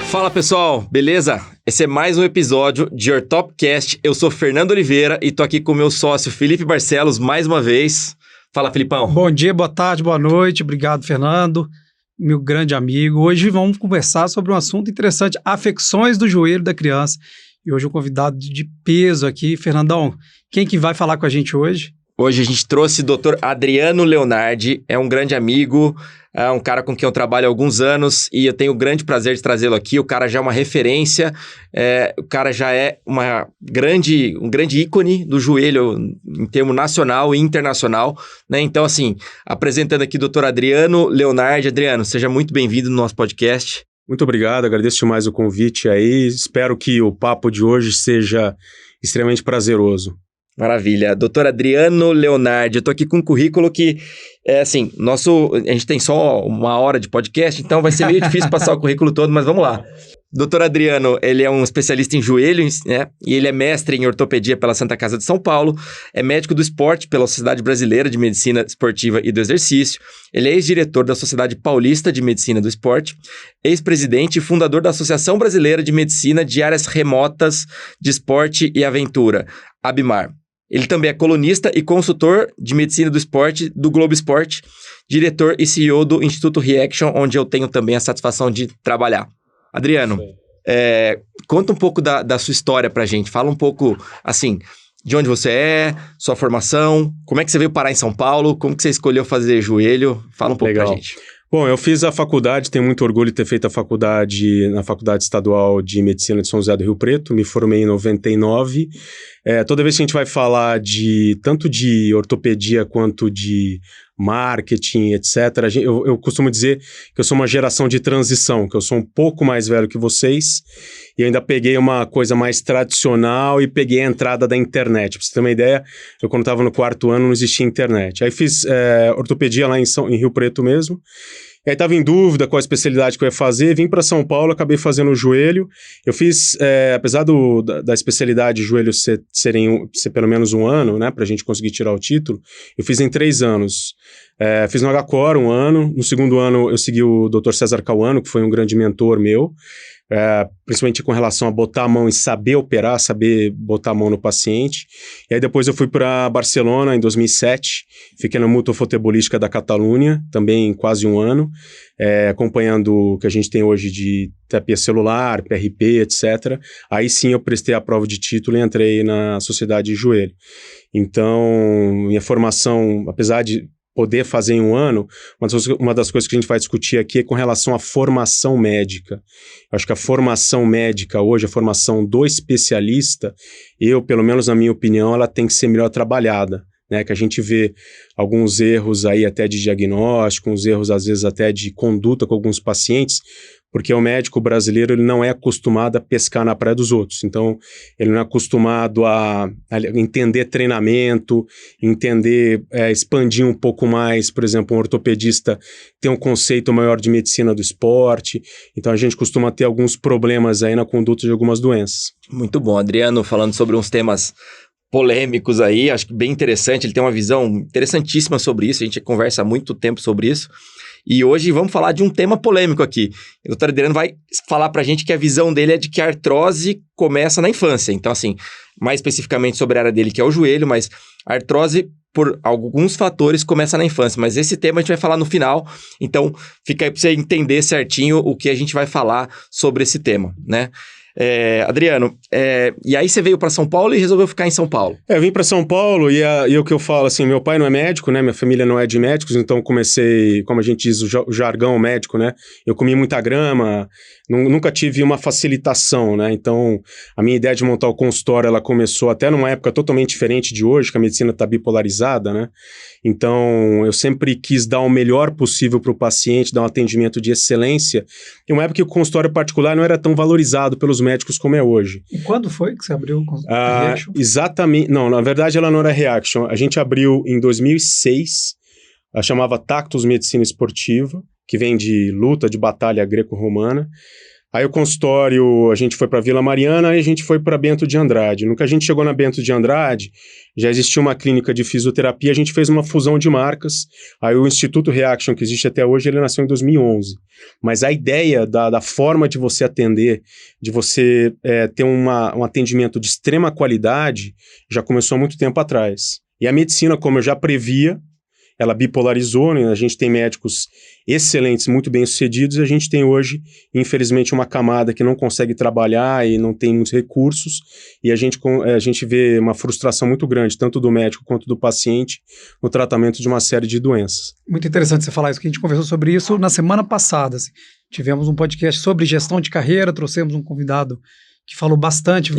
Fala pessoal, beleza? Esse é mais um episódio de Your Topcast. Eu sou Fernando Oliveira e tô aqui com o meu sócio Felipe Barcelos mais uma vez. Fala, Felipão. Bom dia, boa tarde, boa noite. Obrigado, Fernando, meu grande amigo. Hoje vamos conversar sobre um assunto interessante, afecções do joelho da criança. E hoje um convidado de peso aqui. Fernandão, quem que vai falar com a gente hoje? Hoje a gente trouxe o Dr. Adriano Leonardi, é um grande amigo, é um cara com quem eu trabalho há alguns anos e eu tenho o grande prazer de trazê-lo aqui. O cara já é uma referência, o cara já é um grande ícone do joelho em termo nacional e internacional, né? Então, assim, apresentando aqui o Dr. Adriano Leonardi. Adriano, seja muito bem-vindo no nosso podcast. Muito obrigado, agradeço demais o convite aí. Espero que o papo de hoje seja extremamente prazeroso. Maravilha. Doutor Adriano Leonardi, eu tô aqui com um currículo que, a gente tem só uma hora de podcast, então vai ser meio difícil passar o currículo todo, mas vamos lá. Doutor Adriano, ele é um especialista em joelhos, né? E ele é mestre em ortopedia pela Santa Casa de São Paulo, é médico do esporte pela Sociedade Brasileira de Medicina Esportiva e do Exercício, ele é ex-diretor da Sociedade Paulista de Medicina do Esporte, ex-presidente e fundador da Associação Brasileira de Medicina de Áreas Remotas de Esporte e Aventura, ABMAR. Ele também é colunista e consultor de medicina do esporte do Globo Esporte, diretor e CEO do Instituto Reaction, onde eu tenho também a satisfação de trabalhar. Adriano, conta um pouco da sua história pra gente. Fala um pouco, assim, de onde você é, sua formação, como é que você veio parar em São Paulo, como que você escolheu fazer joelho. Fala um pouco pra gente. Bom, eu fiz a faculdade, tenho muito orgulho de ter feito a faculdade na Faculdade Estadual de Medicina de São José do Rio Preto, me formei em 99. Toda vez que a gente vai falar tanto de ortopedia quanto de marketing, etc., eu costumo dizer que eu sou uma geração de transição, que eu sou um pouco mais velho que vocês e ainda peguei uma coisa mais tradicional e peguei a entrada da internet. Pra você ter uma ideia, eu quando estava no 4º ano não existia internet. Aí fiz ortopedia lá em Rio Preto mesmo. E aí estava em dúvida qual a especialidade que eu ia fazer, vim para São Paulo, acabei fazendo o joelho. Eu fiz, apesar da especialidade de joelho ser pelo menos um ano, né, para a gente conseguir tirar o título, eu fiz em 3 anos. Fiz no HCOR 1 ano, no 2º ano eu segui o Dr. César Cauano, que foi um grande mentor meu, principalmente com relação a botar a mão e saber operar, saber botar a mão no paciente. E aí depois eu fui para Barcelona em 2007, fiquei na Mútua Futebolística da Catalunha, também quase um ano, acompanhando o que a gente tem hoje de terapia celular, PRP, etc. Aí sim eu prestei a prova de título e entrei na Sociedade de Joelho. Então, minha formação, apesar de poder fazer em um ano, uma das coisas que a gente vai discutir aqui é com relação à formação médica. Eu acho que a formação médica hoje, a formação do especialista, pelo menos na minha opinião, ela tem que ser melhor trabalhada, né? Que a gente vê alguns erros aí até de diagnóstico, uns erros às vezes até de conduta com alguns pacientes, porque o médico brasileiro ele não é acostumado a pescar na praia dos outros. Então, ele não é acostumado a entender treinamento, expandir um pouco mais. Por exemplo, um ortopedista tem um conceito maior de medicina do esporte. Então, a gente costuma ter alguns problemas aí na conduta de algumas doenças. Muito bom, Adriano, falando sobre uns temas polêmicos aí, acho que bem interessante, ele tem uma visão interessantíssima sobre isso, a gente conversa há muito tempo sobre isso. E hoje vamos falar de um tema polêmico aqui. O Dr. Adriano vai falar pra gente que a visão dele é de que a artrose começa na infância. Então, assim, mais especificamente sobre a área dele, que é o joelho, mas a artrose, por alguns fatores, começa na infância. Mas esse tema a gente vai falar no final. Então, fica aí pra você entender certinho o que a gente vai falar sobre esse tema, né? Adriano, e aí você veio para São Paulo e resolveu ficar em São Paulo? Eu vim para São Paulo e o que eu falo, assim, meu pai não é médico, né? Minha família não é de médicos, então comecei, como a gente diz, o jargão médico, né? Eu comi muita grama, nunca tive uma facilitação, né? Então, a minha ideia de montar o consultório, ela começou até numa época totalmente diferente de hoje, que a medicina está bipolarizada, né? Então, eu sempre quis dar o melhor possível para o paciente, dar um atendimento de excelência. Em uma época que o consultório particular não era tão valorizado pelos médicos como é hoje. E quando foi que você abriu o Reaction? Exatamente. Não, na verdade ela não era Reaction. A gente abriu em 2006, ela chamava Tactus Medicina Esportiva, que vem de luta, de batalha greco-romana. Aí o consultório, a gente foi para Vila Mariana e a gente foi para Bento de Andrade. No que a gente chegou na Bento de Andrade, já existia uma clínica de fisioterapia, a gente fez uma fusão de marcas. Aí o Instituto Reaction, que existe até hoje, ele nasceu em 2011. Mas a ideia da forma de você atender, de você ter um atendimento de extrema qualidade, já começou há muito tempo atrás. E a medicina, como eu já previa, ela bipolarizou, né? A gente tem médicos excelentes, muito bem-sucedidos, e a gente tem hoje, infelizmente, uma camada que não consegue trabalhar e não tem muitos recursos, e a gente vê uma frustração muito grande, tanto do médico quanto do paciente, no tratamento de uma série de doenças. Muito interessante você falar isso, que a gente conversou sobre isso na semana passada. Assim. Tivemos um podcast sobre gestão de carreira, trouxemos um convidado que falou bastante.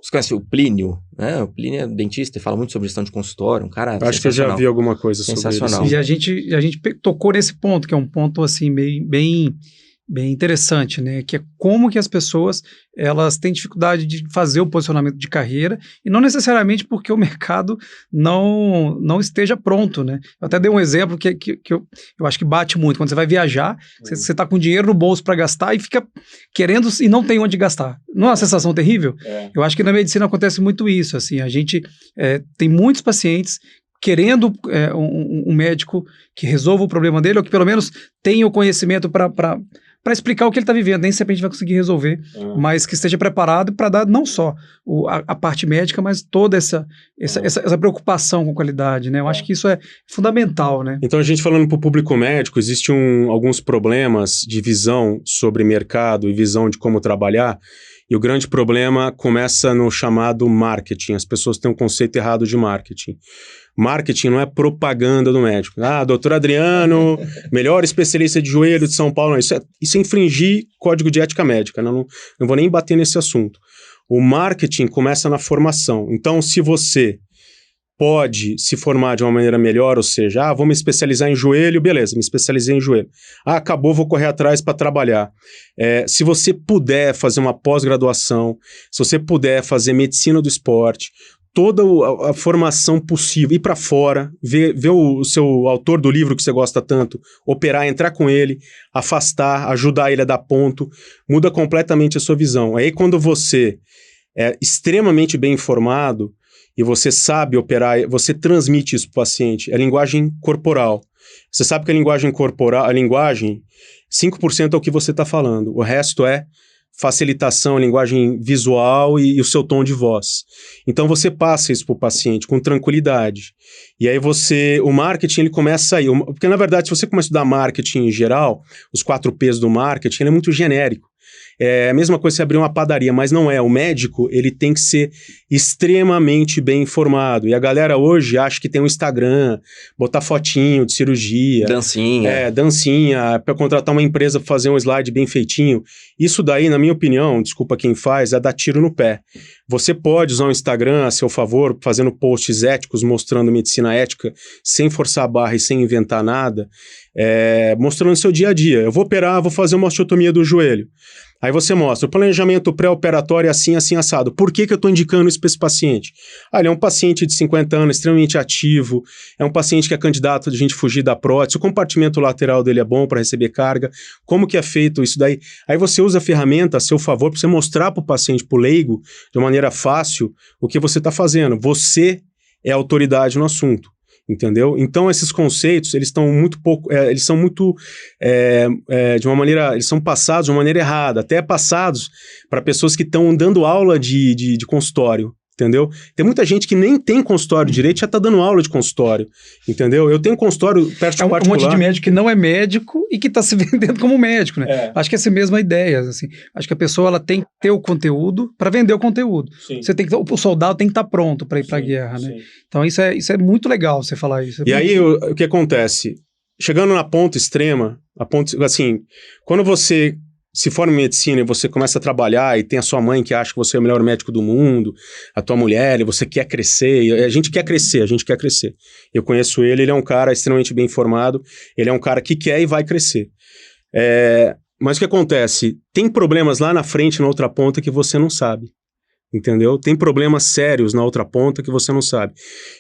Você conhece o Plínio, né? O Plínio é dentista e fala muito sobre gestão de consultório, um cara Acho que eu já vi alguma coisa sobre isso. E a gente tocou nesse ponto, que é um ponto assim bem interessante, né? Que é como que as pessoas elas têm dificuldade de fazer o posicionamento de carreira e não necessariamente porque o mercado não esteja pronto, né? Eu até dei um exemplo que eu acho que bate muito. Quando você vai viajar, você está com dinheiro no bolso para gastar e fica querendo e não tem onde gastar. Não é uma sensação terrível? Eu acho que na medicina acontece muito isso. Assim, a gente tem muitos pacientes querendo um médico que resolva o problema dele ou que pelo menos tenha o conhecimento para explicar o que ele está vivendo. Nem sempre a gente vai conseguir resolver, mas que esteja preparado para dar não só a parte médica, mas toda essa preocupação com qualidade, né? Eu acho que isso é fundamental, né? Então, a gente falando para o público médico, existem alguns problemas de visão sobre mercado e visão de como trabalhar, e o grande problema começa no chamado marketing. As pessoas têm um conceito errado de marketing. Marketing não é propaganda do médico. Doutor Adriano, melhor especialista de joelho de São Paulo. Não, isso é infringir código de ética médica. Não vou nem bater nesse assunto. O marketing começa na formação. Então, se você pode se formar de uma maneira melhor, ou seja, vou me especializar em joelho, beleza, me especializei em joelho. Acabou, vou correr atrás para trabalhar. Se você puder fazer uma pós-graduação, se você puder fazer medicina do esporte, toda a formação possível, ir para fora, ver o seu autor do livro que você gosta tanto, operar, entrar com ele, afastar, ajudar ele a dar ponto, muda completamente a sua visão. Aí quando você é extremamente bem informado e você sabe operar, você transmite isso para o paciente, é linguagem corporal. Você sabe que a linguagem corporal, 5% é o que você está falando, o resto é facilitação, linguagem visual e o seu tom de voz. Então você passa isso para o paciente com tranquilidade. E aí o marketing ele começa aí, porque na verdade se você começa a estudar marketing em geral, os 4 P's do marketing, ele é muito genérico. É a mesma coisa se abrir uma padaria, mas não é. O médico, ele tem que ser extremamente bem informado. E a galera hoje acha que tem um Instagram, botar fotinho de cirurgia. Dancinha. Dancinha, para contratar uma empresa para fazer um slide bem feitinho. Isso daí, na minha opinião, desculpa quem faz, é dar tiro no pé. Você pode usar o Instagram a seu favor, fazendo posts éticos, mostrando medicina ética, sem forçar a barra e sem inventar nada, mostrando o seu dia a dia. Eu vou operar, vou fazer uma osteotomia do joelho. Aí você mostra o planejamento pré-operatório assim, assim, assado. Por que eu estou indicando isso para esse paciente? Ele é um paciente de 50 anos, extremamente ativo, é um paciente que é candidato de a gente fugir da prótese, o compartimento lateral dele é bom para receber carga, como que é feito isso daí? Aí você usa a ferramenta a seu favor para você mostrar para o paciente, para o leigo, de uma maneira fácil, o que você está fazendo. Você é autoridade no assunto. Entendeu? Então esses conceitos, eles estão muito pouco, eles são muito de uma maneira, eles são passados de uma maneira errada, até passados para pessoas que estão dando aula de consultório, entendeu? Tem muita gente que nem tem consultório direito, já está dando aula de consultório, entendeu? Eu tenho consultório perto de particular. Um monte de médico que não é médico e que está se vendendo como médico, né? Acho que essa é a mesma ideia, assim. Acho que a pessoa ela tem que ter o conteúdo para vender o conteúdo. Sim. Você tem que, o soldado tem que estar pronto para ir para a guerra, né? Então isso é muito legal você falar isso. E aí o que acontece? Chegando na ponta extrema, assim, quando você se forma em medicina e você começa a trabalhar e tem a sua mãe que acha que você é o melhor médico do mundo, a tua mulher, e você quer crescer, e a gente quer crescer. Eu conheço ele é um cara extremamente bem informado, ele é um cara que quer e vai crescer. Mas o que acontece? Tem problemas lá na frente, na outra ponta, que você não sabe. Entendeu? Tem problemas sérios na outra ponta que você não sabe.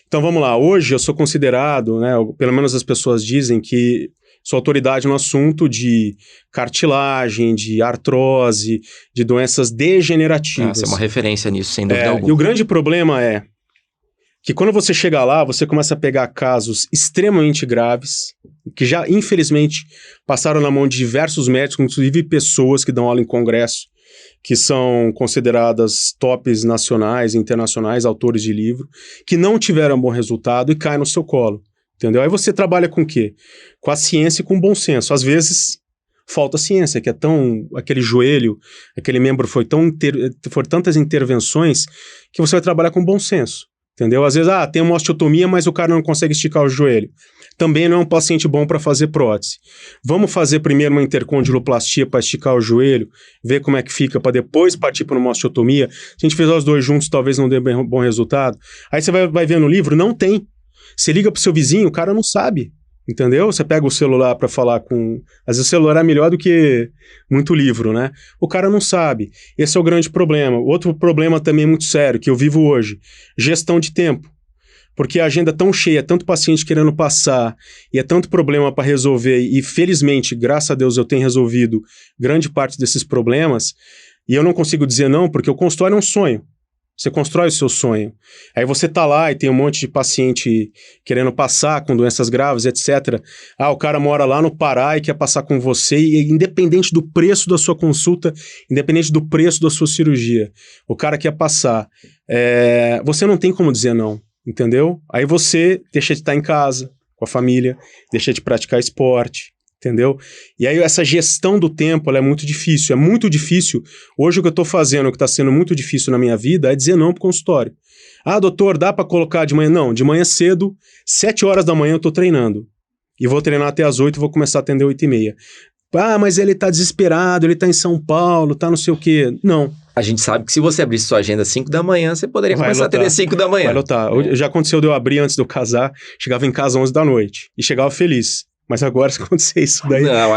Então vamos lá, hoje eu sou considerado, né, pelo menos as pessoas dizem que Sou autoridade no assunto de cartilagem, de artrose, de doenças degenerativas. Você é uma referência nisso, sem dúvida alguma. E o grande problema é que quando você chega lá, você começa a pegar casos extremamente graves, que já, infelizmente, passaram na mão de diversos médicos, inclusive pessoas que dão aula em congresso, que são consideradas tops nacionais e internacionais, autores de livro, que não tiveram bom resultado e caem no seu colo, entendeu? Aí você trabalha com o quê? Com a ciência e com o bom senso. Às vezes, falta ciência, que é tão... Aquele joelho, aquele membro foram tantas intervenções que você vai trabalhar com bom senso. Entendeu? Às vezes, tem uma osteotomia, mas o cara não consegue esticar o joelho. Também não é um paciente bom para fazer prótese. Vamos fazer primeiro uma intercondiloplastia para esticar o joelho, ver como é que fica, para depois partir para uma osteotomia. Se a gente fizer os dois juntos, talvez não dê bom resultado. Aí você vai ver no livro, não tem. Você liga pro seu vizinho, o cara não sabe. Entendeu? Você pega o celular para falar com... Às vezes o celular é melhor do que muito livro, né? O cara não sabe. Esse é o grande problema. Outro problema também muito sério, que eu vivo hoje. Gestão de tempo. Porque a agenda é tão cheia, tanto paciente querendo passar, e é tanto problema para resolver, e felizmente, graças a Deus, eu tenho resolvido grande parte desses problemas, e eu não consigo dizer não, porque o consultório é um sonho. Você constrói o seu sonho. Aí você tá lá e tem um monte de paciente querendo passar com doenças graves, etc. O cara mora lá no Pará e quer passar com você, e independente do preço da sua consulta, independente do preço da sua cirurgia, o cara quer passar. Você não tem como dizer não, entendeu? Aí você deixa de estar em casa, com a família, deixa de praticar esporte. Entendeu? E aí essa gestão do tempo, ela é muito difícil. É muito difícil. Hoje o que eu estou fazendo, o que está sendo muito difícil na minha vida, é dizer não para o consultório. Doutor, dá para colocar de manhã? Não, de manhã cedo, 7 horas da manhã eu estou treinando. E vou treinar até as 8 e vou começar a atender 8h30. Mas ele está desesperado, ele está em São Paulo, está não sei o quê. Não. A gente sabe que se você abrisse sua agenda às 5 da manhã, você poderia começar a atender às 5 da manhã. Vai lotar. Já aconteceu de eu abrir antes de eu casar, chegava em casa às 11 da noite e chegava feliz. Mas agora, se acontecer isso daí... Não,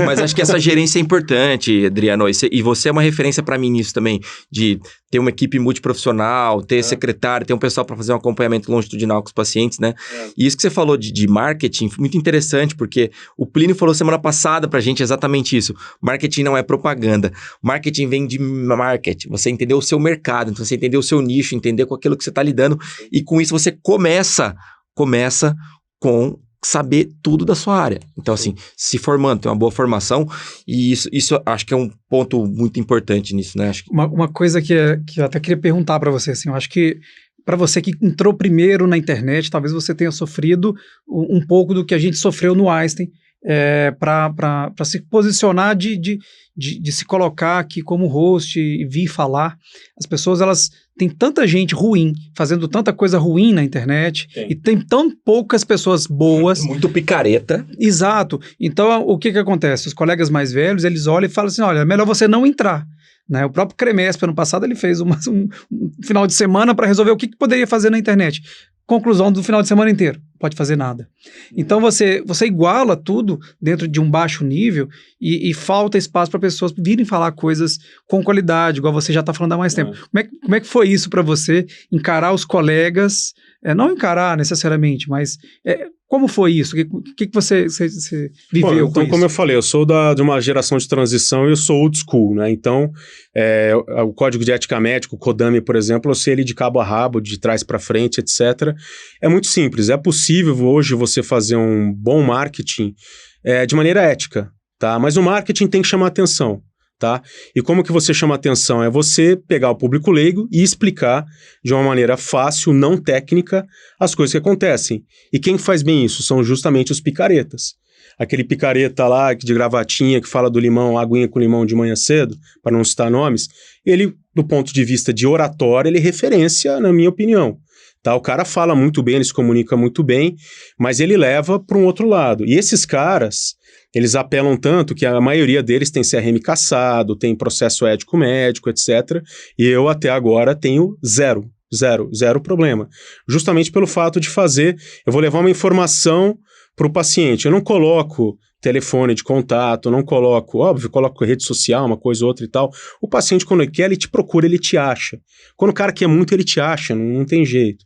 mas acho que essa gerência é importante, Adriano. E você é uma referência para mim nisso também, de ter uma equipe multiprofissional, ter secretário, ter um pessoal para fazer um acompanhamento longitudinal com os pacientes, né? E isso que você falou de marketing, muito interessante, porque o Plínio falou semana passada pra gente exatamente isso. Marketing não é propaganda. Marketing vem de market. Você entendeu o seu mercado, então você entendeu o seu nicho, entender com aquilo que você está lidando. E com isso você começa com saber tudo da sua área. Então, assim, se formando, ter uma boa formação, e isso acho que é um ponto muito importante nisso, né? Acho que... Uma coisa que eu até queria perguntar para você, assim, eu acho que para você que entrou primeiro na internet, talvez você tenha sofrido um pouco do que a gente sofreu no Einstein, para se posicionar, de se colocar aqui como host e vir falar. As pessoas, elas têm tanta gente ruim, fazendo tanta coisa ruim na internet, e tem tão poucas pessoas boas. Muito picareta. Exato. Então, o que acontece? Os colegas mais velhos, eles olham e falam assim, olha, é melhor você não entrar. Né? O próprio Cremesp, ano passado, ele fez um final de semana para resolver o que poderia fazer na internet. Conclusão do final de semana inteiro, pode fazer nada. Então você iguala tudo dentro de um baixo nível e falta espaço para pessoas virem falar coisas com qualidade, igual você já está falando há mais tempo. Como é que foi isso para você, encarar os colegas, não encarar necessariamente, mas como foi isso? O que você viveu com isso? Como eu falei, eu sou de uma geração de transição e eu sou old school, né? Então, o Código de Ética Médica, o CODAME, por exemplo, eu sei ele de cabo a rabo, de trás para frente, etc. É muito simples. É possível hoje você fazer um bom marketing de maneira ética, tá? Mas o marketing tem que chamar atenção. Tá? E como que você chama atenção? É você pegar o público leigo e explicar de uma maneira fácil, não técnica, as coisas que acontecem. E quem faz bem isso? São justamente os picaretas. Aquele picareta lá de gravatinha que fala do limão, aguinha com limão de manhã cedo, para não citar nomes, ele, do ponto de vista de oratória, ele é referência, na minha opinião. Tá? O cara fala muito bem, ele se comunica muito bem, mas ele leva para um outro lado. E esses caras... Eles apelam tanto que a maioria deles tem CRM cassado, tem processo ético médico, etc. E eu até agora tenho zero problema. Justamente pelo fato de eu vou levar uma informação para o paciente. Eu não coloco telefone de contato, não coloco, óbvio, coloco rede social, uma coisa ou outra e tal. O paciente, quando ele quer, ele te procura, ele te acha. Quando o cara quer muito, ele te acha, não tem jeito.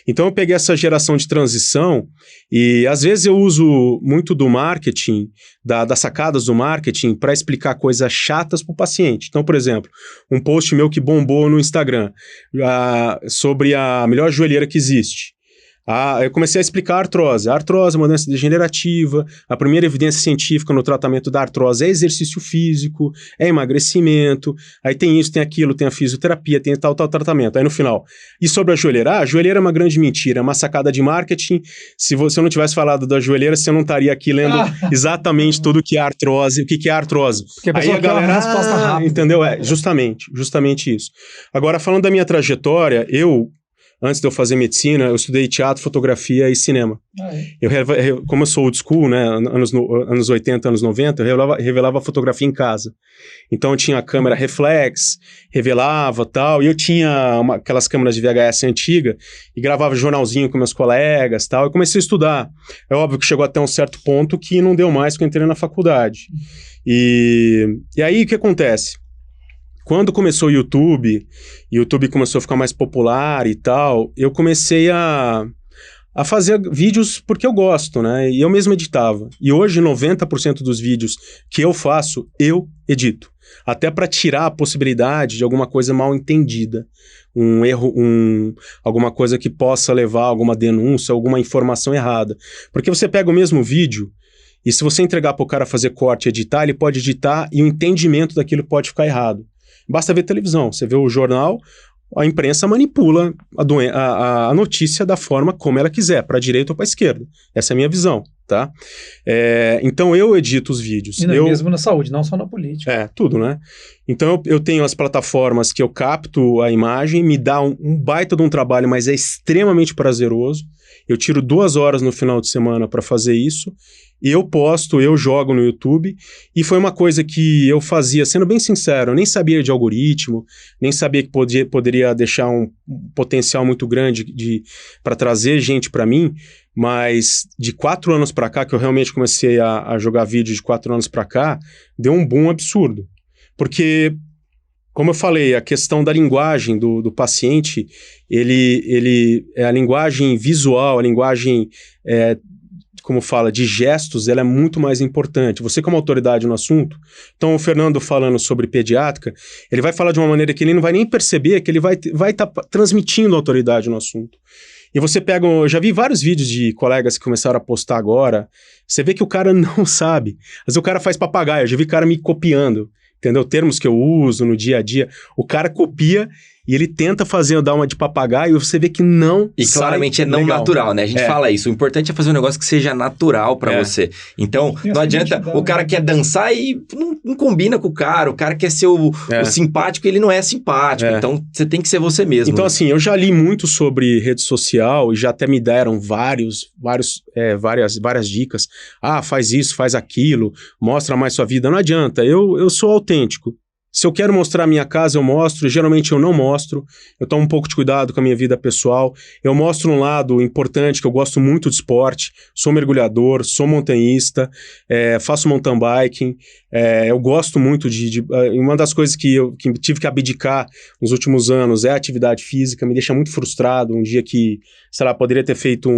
Então eu peguei essa geração de transição e às vezes eu uso muito do marketing, das sacadas do marketing para explicar coisas chatas para o paciente. Então, por exemplo, um post meu que bombou no Instagram sobre a melhor joelheira que existe. Eu comecei a explicar a artrose. A artrose é uma doença degenerativa. A primeira evidência científica no tratamento da artrose é exercício físico, é emagrecimento. Aí tem isso, tem aquilo, tem a fisioterapia, tem tal tratamento. Aí no final. E sobre a joelheira? A joelheira é uma grande mentira, é uma sacada de marketing. Se você não tivesse falado da joelheira, você não estaria aqui lendo exatamente tudo o que é artrose, o que é artrose. Porque a pessoa quer uma resposta rápida. Entendeu? Justamente isso. Agora, falando da minha trajetória, antes de eu fazer medicina, eu estudei teatro, fotografia e cinema. Como eu sou old school, né, anos 80, anos 90, eu revelava a fotografia em casa. Então eu tinha a câmera reflex, revelava tal, e eu tinha aquelas câmeras de VHS antiga e gravava jornalzinho com meus colegas tal. Eu comecei a estudar. É óbvio que chegou até um certo ponto que não deu mais porque eu entrei na faculdade. E aí o que acontece? Quando começou o YouTube começou a ficar mais popular e tal, eu comecei a fazer vídeos porque eu gosto, né? E eu mesmo editava. E hoje 90% dos vídeos que eu faço, eu edito. Até para tirar a possibilidade de alguma coisa mal entendida. Um erro, alguma coisa que possa levar a alguma denúncia, alguma informação errada. Porque você pega o mesmo vídeo e se você entregar para o cara fazer corte e editar, ele pode editar e o entendimento daquilo pode ficar errado. Basta ver televisão, você vê o jornal, a imprensa manipula a notícia da forma como ela quiser, para a direita ou para a esquerda. Essa é a minha visão, tá? Então eu edito os vídeos. E mesmo na saúde, não só na política. Tudo, né? Então eu tenho as plataformas que eu capto a imagem, me dá um baita de um trabalho, mas é extremamente prazeroso. Eu tiro 2 horas no final de semana para fazer isso. Eu posto, eu jogo no YouTube, e foi uma coisa que eu fazia, sendo bem sincero, eu nem sabia de algoritmo, nem sabia que poderia deixar um potencial muito grande para trazer gente para mim, mas de 4 anos para cá, que eu realmente comecei a jogar vídeo de 4 anos para cá, deu um boom absurdo. Porque, como eu falei, a questão da linguagem do paciente, a linguagem visual, a linguagem como fala, de gestos, ela é muito mais importante. Você como autoridade no assunto, então o Fernando falando sobre pediátrica, ele vai falar de uma maneira que ele não vai nem perceber que ele vai estar transmitindo autoridade no assunto. E você pega, eu já vi vários vídeos de colegas que começaram a postar agora, você vê que o cara não sabe. Mas o cara faz papagaio, eu já vi cara me copiando, entendeu? Termos que eu uso no dia a dia, o cara copia e ele tenta dar uma de papagaio e você vê que não E claramente é não natural, né? A gente fala isso. O importante é fazer um negócio que seja natural pra você. Então, não adianta... O cara quer dançar e não combina com o cara quer ser o simpático e ele não é simpático. Então, você tem que ser você mesmo. Então, assim, eu já li muito sobre rede social e já até me deram várias dicas. Faz isso, faz aquilo, mostra mais sua vida. Não adianta, eu sou autêntico. Se eu quero mostrar a minha casa, eu mostro. Geralmente eu não mostro. Eu tomo um pouco de cuidado com a minha vida pessoal. Eu mostro um lado importante, que eu gosto muito de esporte. Sou mergulhador, sou montanhista, faço mountain biking. Eu gosto muito uma das coisas que tive que abdicar nos últimos anos é a atividade física. Me deixa muito frustrado. Um dia que, sei lá, poderia ter feito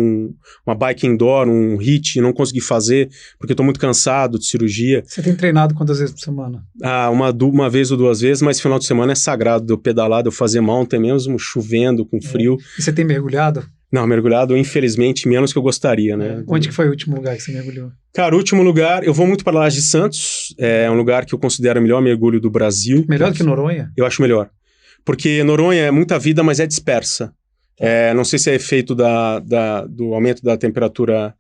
uma bike indoor, um HIIT, e não consegui fazer, porque eu tô muito cansado de cirurgia. Você tem treinado quantas vezes por semana? Uma vez ou 2 vezes, mas final de semana é sagrado de eu pedalar, de eu fazer mountain mesmo, chovendo, com frio. E você tem mergulhado? Não, mergulhado, infelizmente, menos que eu gostaria, né? Onde que foi o último lugar que você mergulhou? Cara, o último lugar, eu vou muito para Laje de Santos, é um lugar que eu considero o melhor mergulho do Brasil. Melhor do que Noronha? Eu acho melhor. Porque Noronha é muita vida, mas é dispersa. Não sei se é efeito do aumento da temperatura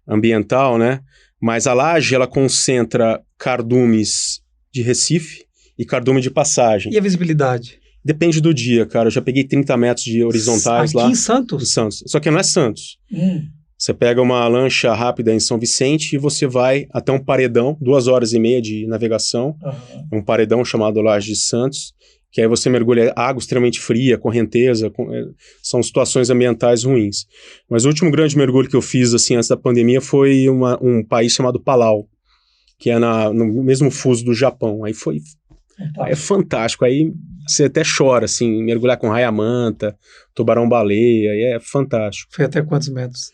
ambiental, né? Mas a Laje, ela concentra cardumes de Recife e cardume de Passagem. E a visibilidade? Depende do dia, cara. Eu já peguei 30 metros de horizontais lá. Aqui em Santos? Em Santos. Só que não é Santos. Você pega uma lancha rápida em São Vicente e você vai até um paredão, 2h30 de navegação. Um paredão chamado Laje de Santos, que aí você mergulha água extremamente fria, correnteza, são situações ambientais ruins. Mas o último grande mergulho que eu fiz, assim, antes da pandemia, foi um país chamado Palau. que é no mesmo fuso do Japão. Aí é fantástico, aí você até chora, assim, mergulhar com raia-manta, tubarão-baleia, aí é fantástico. Foi até quantos metros?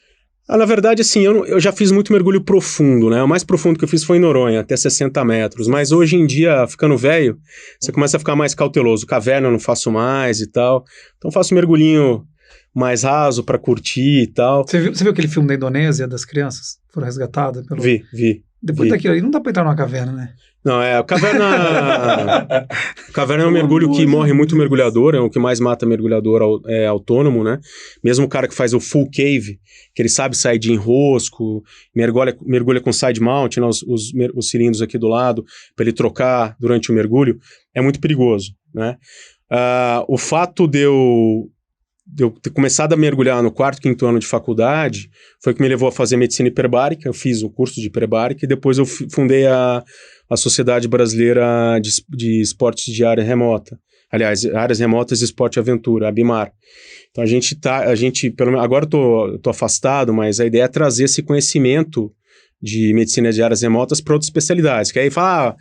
Na verdade, assim, eu já fiz muito mergulho profundo, né? O mais profundo que eu fiz foi em Noronha, até 60 metros. Mas hoje em dia, ficando velho, você começa a ficar mais cauteloso. Caverna eu não faço mais e tal. Então faço mergulhinho mais raso pra curtir e tal. Você viu aquele filme da Indonésia, das crianças? Foram resgatadas? Vi. Depois daquilo aí, não dá pra entrar numa caverna, né? Não, a caverna... caverna é um mergulho que morre muito mergulhador, é o que mais mata mergulhador autônomo, né? Mesmo o cara que faz o full cave, que ele sabe sair de enrosco, mergulha com side mount, né, os cilindros aqui do lado, para ele trocar durante o mergulho, é muito perigoso, né? O fato de eu ter começado a mergulhar no 4º, 5º ano de faculdade foi que me levou a fazer medicina hiperbárica. Eu fiz o curso de hiperbárica e depois eu fundei a Sociedade Brasileira de Esportes de Área Remota. Aliás, Áreas Remotas de Esporte e Aventura, a BIMAR. Então agora eu tô afastado, mas a ideia é trazer esse conhecimento de medicina de áreas remotas para outras especialidades. Que aí fala,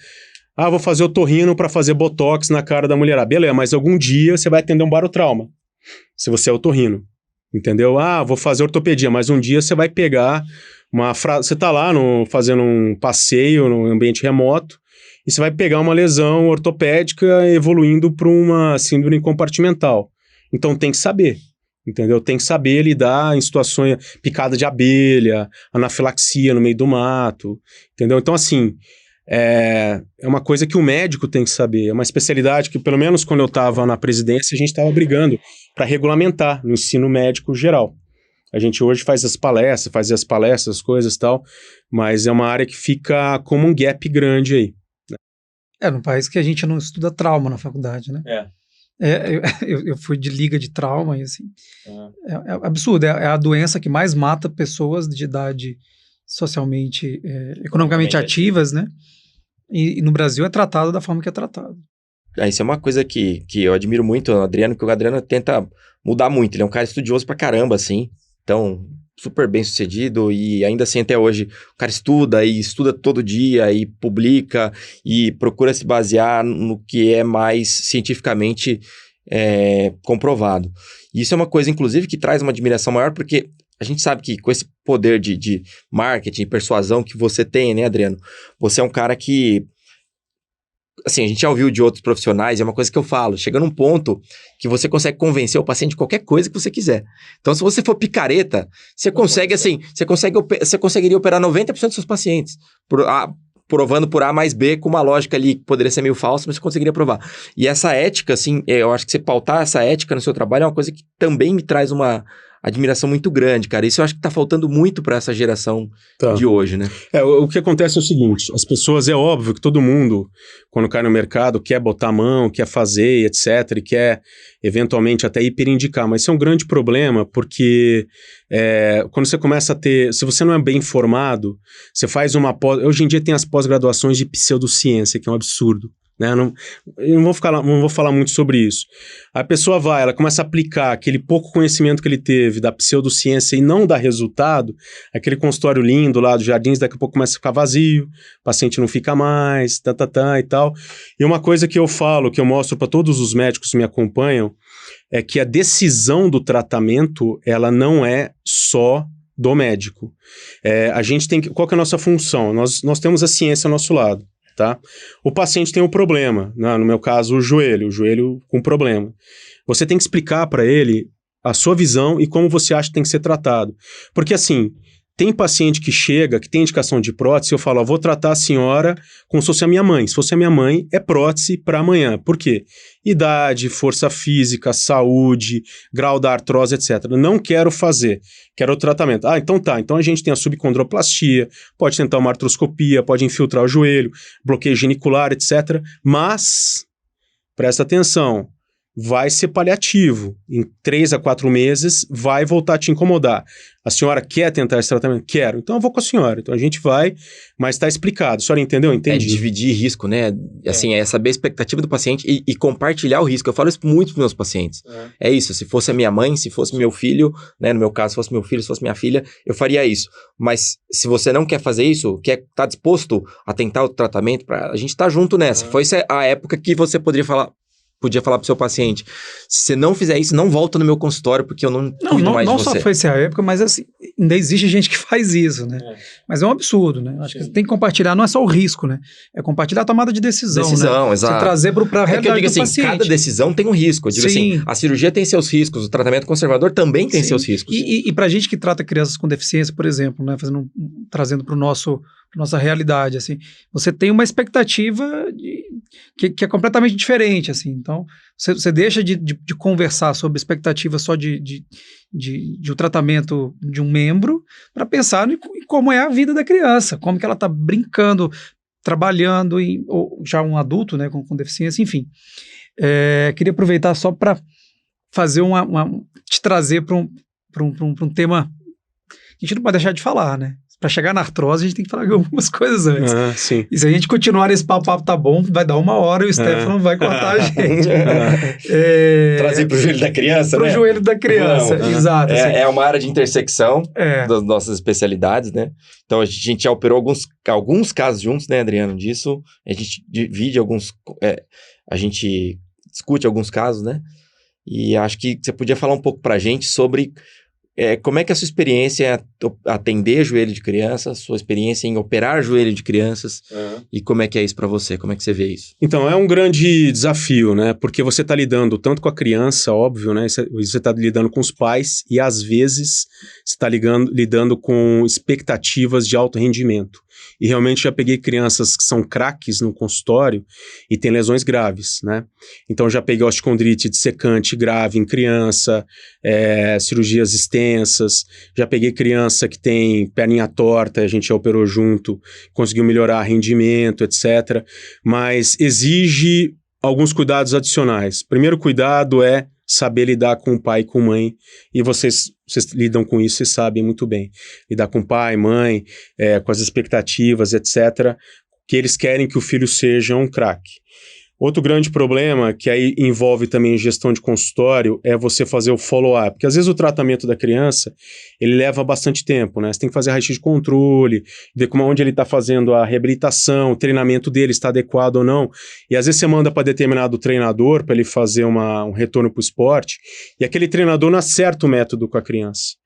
vou fazer otorrino para fazer botox na cara da mulher. Beleza, mas algum dia você vai atender um barotrauma, se você é otorrino, entendeu? Vou fazer ortopedia, mas um dia você vai pegar você tá lá fazendo um passeio no ambiente remoto e você vai pegar uma lesão ortopédica evoluindo para uma síndrome compartimental. Então tem que saber, entendeu? Tem que saber lidar em situações, picada de abelha, anafilaxia no meio do mato, entendeu? Então assim, é uma coisa que o médico tem que saber, é uma especialidade que, pelo menos quando eu estava na presidência, a gente estava brigando para regulamentar no ensino médico geral. A gente hoje fazia as palestras, as coisas e tal, mas é uma área que fica como um gap grande aí. Num país que a gente não estuda trauma na faculdade, né? Eu fui de liga de trauma e assim, é absurdo, é a doença que mais mata pessoas de idade socialmente, economicamente ativas, né? E no Brasil é tratado da forma que é tratado. Isso é uma coisa que eu admiro muito no Adriano, que o Adriano tenta mudar muito. Ele é um cara estudioso pra caramba, assim. Então, super bem sucedido e ainda assim até hoje o cara estuda todo dia e publica e procura se basear no que é mais cientificamente comprovado. E isso é uma coisa, inclusive, que traz uma admiração maior, porque a gente sabe que com esse poder de marketing, persuasão que você tem, né, Adriano? Você é um cara que... Assim, a gente já ouviu de outros profissionais, é uma coisa que eu falo, chega num ponto que você consegue convencer o paciente de qualquer coisa que você quiser. Então, se você for picareta, você conseguiria operar 90% dos seus pacientes, provando por A mais B com uma lógica ali que poderia ser meio falsa, mas você conseguiria provar. E essa ética, assim, eu acho que você pautar essa ética no seu trabalho é uma coisa que também me traz uma admiração muito grande, cara. Isso eu acho que tá faltando muito para essa geração de hoje, né? O que acontece é o seguinte, as pessoas, é óbvio que todo mundo, quando cai no mercado, quer botar a mão, quer fazer, etc, e quer, eventualmente, até hiperindicar, mas isso é um grande problema, porque quando você começa a ter, se você não é bem informado, você faz hoje em dia tem as pós-graduações de pseudociência, que é um absurdo. Eu não vou falar muito sobre isso. A pessoa ela começa a aplicar aquele pouco conhecimento que ele teve da pseudociência e não dá resultado, aquele consultório lindo lá dos Jardins, daqui a pouco começa a ficar vazio, o paciente não fica mais, e tal. E uma coisa que eu falo, que eu mostro para todos os médicos que me acompanham, é que a decisão do tratamento, ela não é só do médico. A gente tem que... Qual que é a nossa função? Nós temos a ciência ao nosso lado. Tá? O paciente tem um problema, né? No meu caso o joelho com problema. Você tem que explicar para ele a sua visão e como você acha que tem que ser tratado. Porque assim, tem paciente que chega, que tem indicação de prótese, eu falo, vou tratar a senhora como se fosse a minha mãe. Se fosse a minha mãe, é prótese para amanhã. Por quê? Idade, força física, saúde, grau da artrose, etc. Não quero fazer, quero o tratamento. Então tá. Então a gente tem a subcondroplastia, pode tentar uma artroscopia, pode infiltrar o joelho, bloqueio genicular, etc. Mas, presta atenção, vai ser paliativo. Em 3 a 4 meses, vai voltar a te incomodar. A senhora quer tentar esse tratamento? Quero. Então eu vou com a senhora. Então a gente vai, mas está explicado. A senhora entendeu? Entendi. É dividir risco, né? Assim, é saber a expectativa do paciente e compartilhar o risco. Eu falo isso muito para os meus pacientes. É isso. Se fosse a minha mãe, se fosse meu filho, né? No meu caso, se fosse meu filho, se fosse minha filha, eu faria isso. Mas se você não quer fazer isso, tá disposto a tentar o tratamento, a gente tá junto nessa. Foi essa a época que você podia falar pro seu paciente, se você não fizer isso, não volta no meu consultório, porque eu não cuido mais de você. Não só foi essa época, mas assim, ainda existe gente que faz isso, né? Mas é um absurdo, né? Acho que você tem que compartilhar, não é só o risco, né? É compartilhar a tomada de decisão, né? Exato. Você trazer para a realidade eu digo do assim, paciente. cada decisão tem um risco. Eu digo assim, a cirurgia tem seus riscos, o tratamento conservador também tem seus riscos. E pra gente que trata crianças com deficiência, por exemplo, né? Trazendo para nossa realidade, assim, você tem uma expectativa que é completamente diferente, assim, então você deixa de conversar sobre expectativa só de um tratamento de um membro para pensar em como é a vida da criança, como que ela está brincando, trabalhando, ou já um adulto, né, com deficiência, enfim. Queria aproveitar só para fazer te trazer para um tema que a gente não pode deixar de falar, né? Para chegar na artrose, a gente tem que falar algumas coisas antes. Sim. E se a gente continuar nesse papo tá bom, vai dar 1 hora e o Stefano vai cortar a gente. Trazer para o joelho da criança, né? Para o joelho da criança, exato. Assim. É uma área de intersecção das nossas especialidades, né? Então, a gente já operou alguns casos juntos, né, Adriano, disso. A gente divide a gente discute alguns casos, né? E acho que você podia falar um pouco para a gente sobre... como é que é a sua experiência em atender joelho de criança, sua experiência em operar joelho de crianças, e como é que é isso para você? Como é que você vê isso? Então, é um grande desafio, né? Porque você está lidando tanto com a criança, óbvio, né? Você está lidando com os pais e, às vezes, você está lidando com expectativas de alto rendimento. E realmente já peguei crianças que são craques no consultório e têm lesões graves, né? Então já peguei osteocondrite dissecante grave em criança, cirurgias extensas, já peguei criança que tem perninha torta, a gente já operou junto, conseguiu melhorar rendimento, etc. Mas exige alguns cuidados adicionais. Primeiro cuidado é saber lidar com o pai e com a mãe, e vocês lidam com isso, vocês sabem muito bem. Lidar com pai, mãe, com as expectativas, etc., que eles querem que o filho seja um craque. Outro grande problema, que aí envolve também gestão de consultório, é você fazer o follow-up, porque às vezes o tratamento da criança, ele leva bastante tempo, né? Você tem que fazer raio-x de controle, ver onde ele está fazendo a reabilitação, o treinamento dele está adequado ou não, e às vezes você manda para determinado treinador para ele fazer um retorno para o esporte, e aquele treinador não acerta o método com a criança.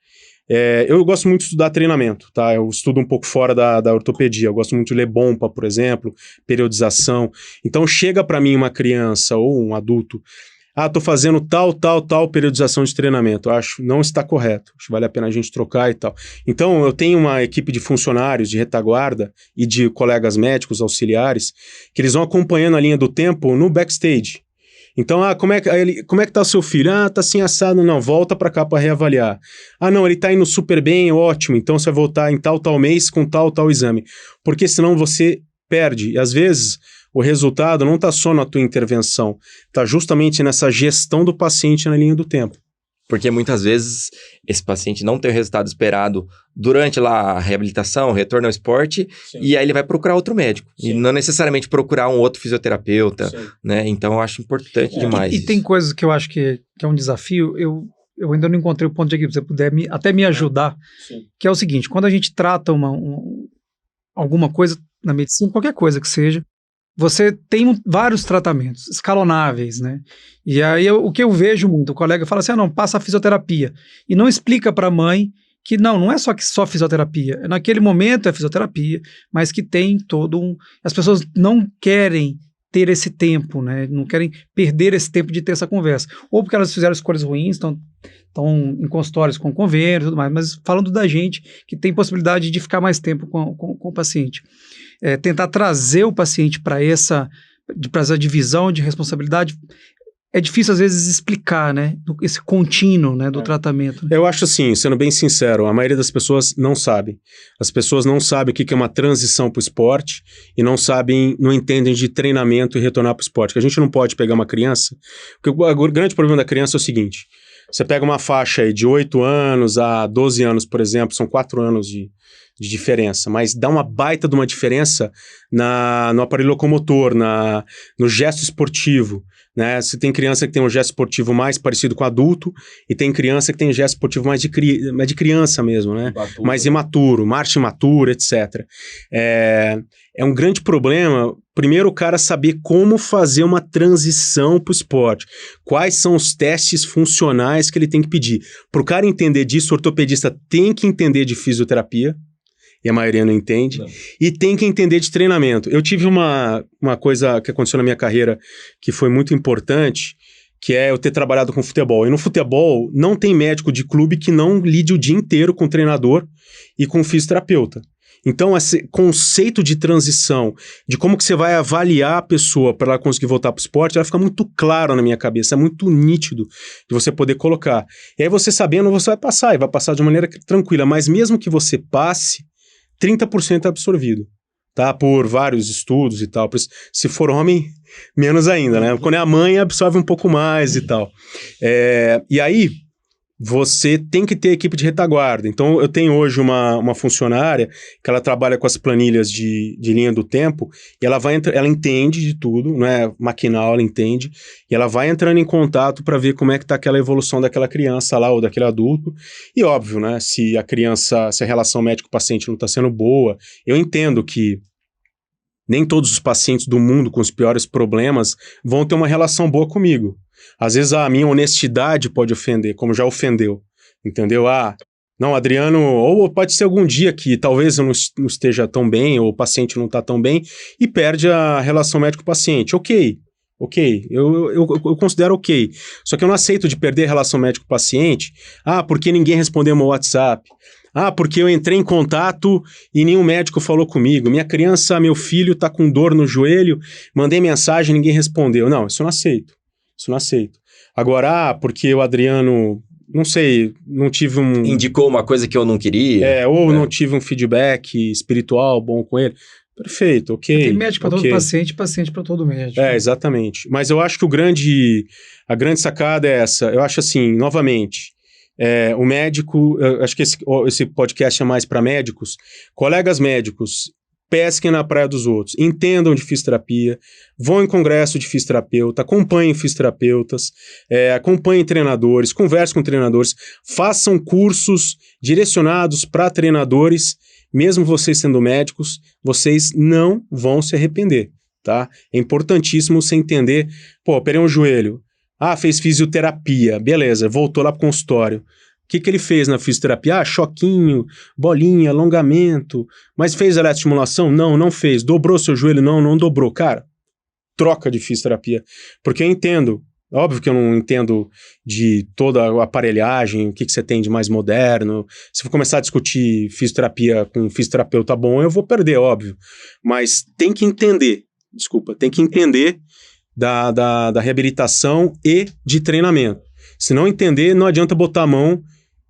Eu gosto muito de estudar treinamento, tá? Eu estudo um pouco fora da ortopedia. Eu gosto muito de ler bompa, por exemplo, periodização. Então, chega para mim uma criança ou um adulto, tô fazendo tal periodização de treinamento. Acho não está correto. Acho que vale a pena a gente trocar e tal. Então, eu tenho uma equipe de funcionários de retaguarda e de colegas médicos auxiliares que eles vão acompanhando a linha do tempo no backstage. Então, como é que tá o seu filho? Tá assim assado. Não, volta para cá para reavaliar. Não, ele tá indo super bem, ótimo. Então, você vai voltar em tal mês com tal exame. Porque senão você perde. E às vezes, o resultado não tá só na tua intervenção. Tá justamente nessa gestão do paciente na linha do tempo. Porque muitas vezes esse paciente não tem o resultado esperado durante lá a reabilitação, o retorno ao esporte, sim, e aí ele vai procurar outro médico. Sim. E não necessariamente procurar um outro fisioterapeuta, sim, né? Então eu acho importante demais isso. E tem coisas que eu acho que é um desafio, eu ainda não encontrei o ponto de equilíbrio, se você puder até me ajudar, sim, que é o seguinte, quando a gente trata alguma coisa na medicina, qualquer coisa que seja, você tem vários tratamentos escalonáveis, né? E aí o que eu vejo muito, o colega fala assim, não, passa a fisioterapia. E não explica para a mãe que não é só fisioterapia. Naquele momento é fisioterapia, mas que tem as pessoas não querem ter esse tempo, né? Não querem perder esse tempo de ter essa conversa. Ou porque elas fizeram escolhas ruins, estão em consultórios com convênio e tudo mais, mas falando da gente que tem possibilidade de ficar mais tempo com o paciente. Tentar trazer o paciente para essa divisão de responsabilidade é difícil às vezes explicar, né? Esse contínuo, né, do tratamento. Eu acho assim, sendo bem sincero, a maioria das pessoas não sabe. As pessoas não sabem o que é uma transição para o esporte e não entendem de treinamento e retornar para o esporte. Que a gente não pode pegar uma criança, porque o grande problema da criança é o seguinte, você pega uma faixa aí de 8 anos a 12 anos, por exemplo, são 4 anos de diferença, mas dá uma baita de uma diferença no aparelho locomotor, no gesto esportivo, né? Você tem criança que tem um gesto esportivo mais parecido com adulto e tem criança que tem um gesto esportivo mais de criança mesmo, né? Mais imaturo, marcha imatura, etc. É um grande problema, primeiro o cara saber como fazer uma transição para o esporte. Quais são os testes funcionais que ele tem que pedir. Para o cara entender disso, o ortopedista tem que entender de fisioterapia, e a maioria não entende, e tem que entender de treinamento. Eu tive uma coisa que aconteceu na minha carreira que foi muito importante, que é eu ter trabalhado com futebol. E no futebol, não tem médico de clube que não lide o dia inteiro com o treinador e com o fisioterapeuta. Então, esse conceito de transição, de como que você vai avaliar a pessoa para ela conseguir voltar para o esporte, ela fica muito claro na minha cabeça, é muito nítido de você poder colocar. E aí você sabendo, você vai passar, e vai passar de maneira tranquila. Mas mesmo que você passe, 30% é absorvido, tá? Por vários estudos e tal. Se for homem, menos ainda, né? Quando é a mãe, absorve um pouco mais e tal. E aí, você tem que ter equipe de retaguarda. Então, eu tenho hoje uma funcionária que ela trabalha com as planilhas de linha do tempo e ela entende de tudo, não é maquinal, ela entende, e ela vai entrando em contato para ver como é que está aquela evolução daquela criança lá ou daquele adulto. E óbvio, né, se a relação médico-paciente não está sendo boa, eu entendo que nem todos os pacientes do mundo com os piores problemas vão ter uma relação boa comigo. Às vezes a minha honestidade pode ofender, como já ofendeu, entendeu? Não, Adriano, ou pode ser algum dia que talvez eu não esteja tão bem, ou o paciente não está tão bem, e perde a relação médico-paciente. Ok, eu considero ok. Só que eu não aceito de perder a relação médico-paciente, porque ninguém respondeu meu WhatsApp. Porque eu entrei em contato e nenhum médico falou comigo. Minha criança, meu filho está com dor no joelho, mandei mensagem e ninguém respondeu. Não, isso eu não aceito. Agora, porque o Adriano, não sei, não tive indicou uma coisa que eu não queria. Não tive um feedback espiritual bom com ele. Perfeito, ok. Tem médico para todo paciente para todo médico. Exatamente. Mas eu acho que a grande sacada é essa. Eu acho assim, novamente, o médico, eu acho que esse podcast é mais para médicos, colegas médicos, pesquem na praia dos outros, entendam de fisioterapia, vão em congresso de fisioterapeuta, acompanhem fisioterapeutas, acompanhem treinadores, conversem com treinadores, façam cursos direcionados para treinadores, mesmo vocês sendo médicos, vocês não vão se arrepender, tá? É importantíssimo você entender, operei um joelho, fez fisioterapia, beleza, voltou lá pro consultório. O que ele fez na fisioterapia? Choquinho, bolinha, alongamento. Mas fez eletroestimulação? Não fez. Dobrou seu joelho? Não dobrou. Cara, troca de fisioterapia. Porque eu entendo. Óbvio que eu não entendo de toda a aparelhagem, o que você tem de mais moderno. Se eu começar a discutir fisioterapia com um fisioterapeuta bom, eu vou perder, óbvio. Mas tem que entender. Tem que entender da reabilitação e de treinamento. Se não entender, não adianta botar a mão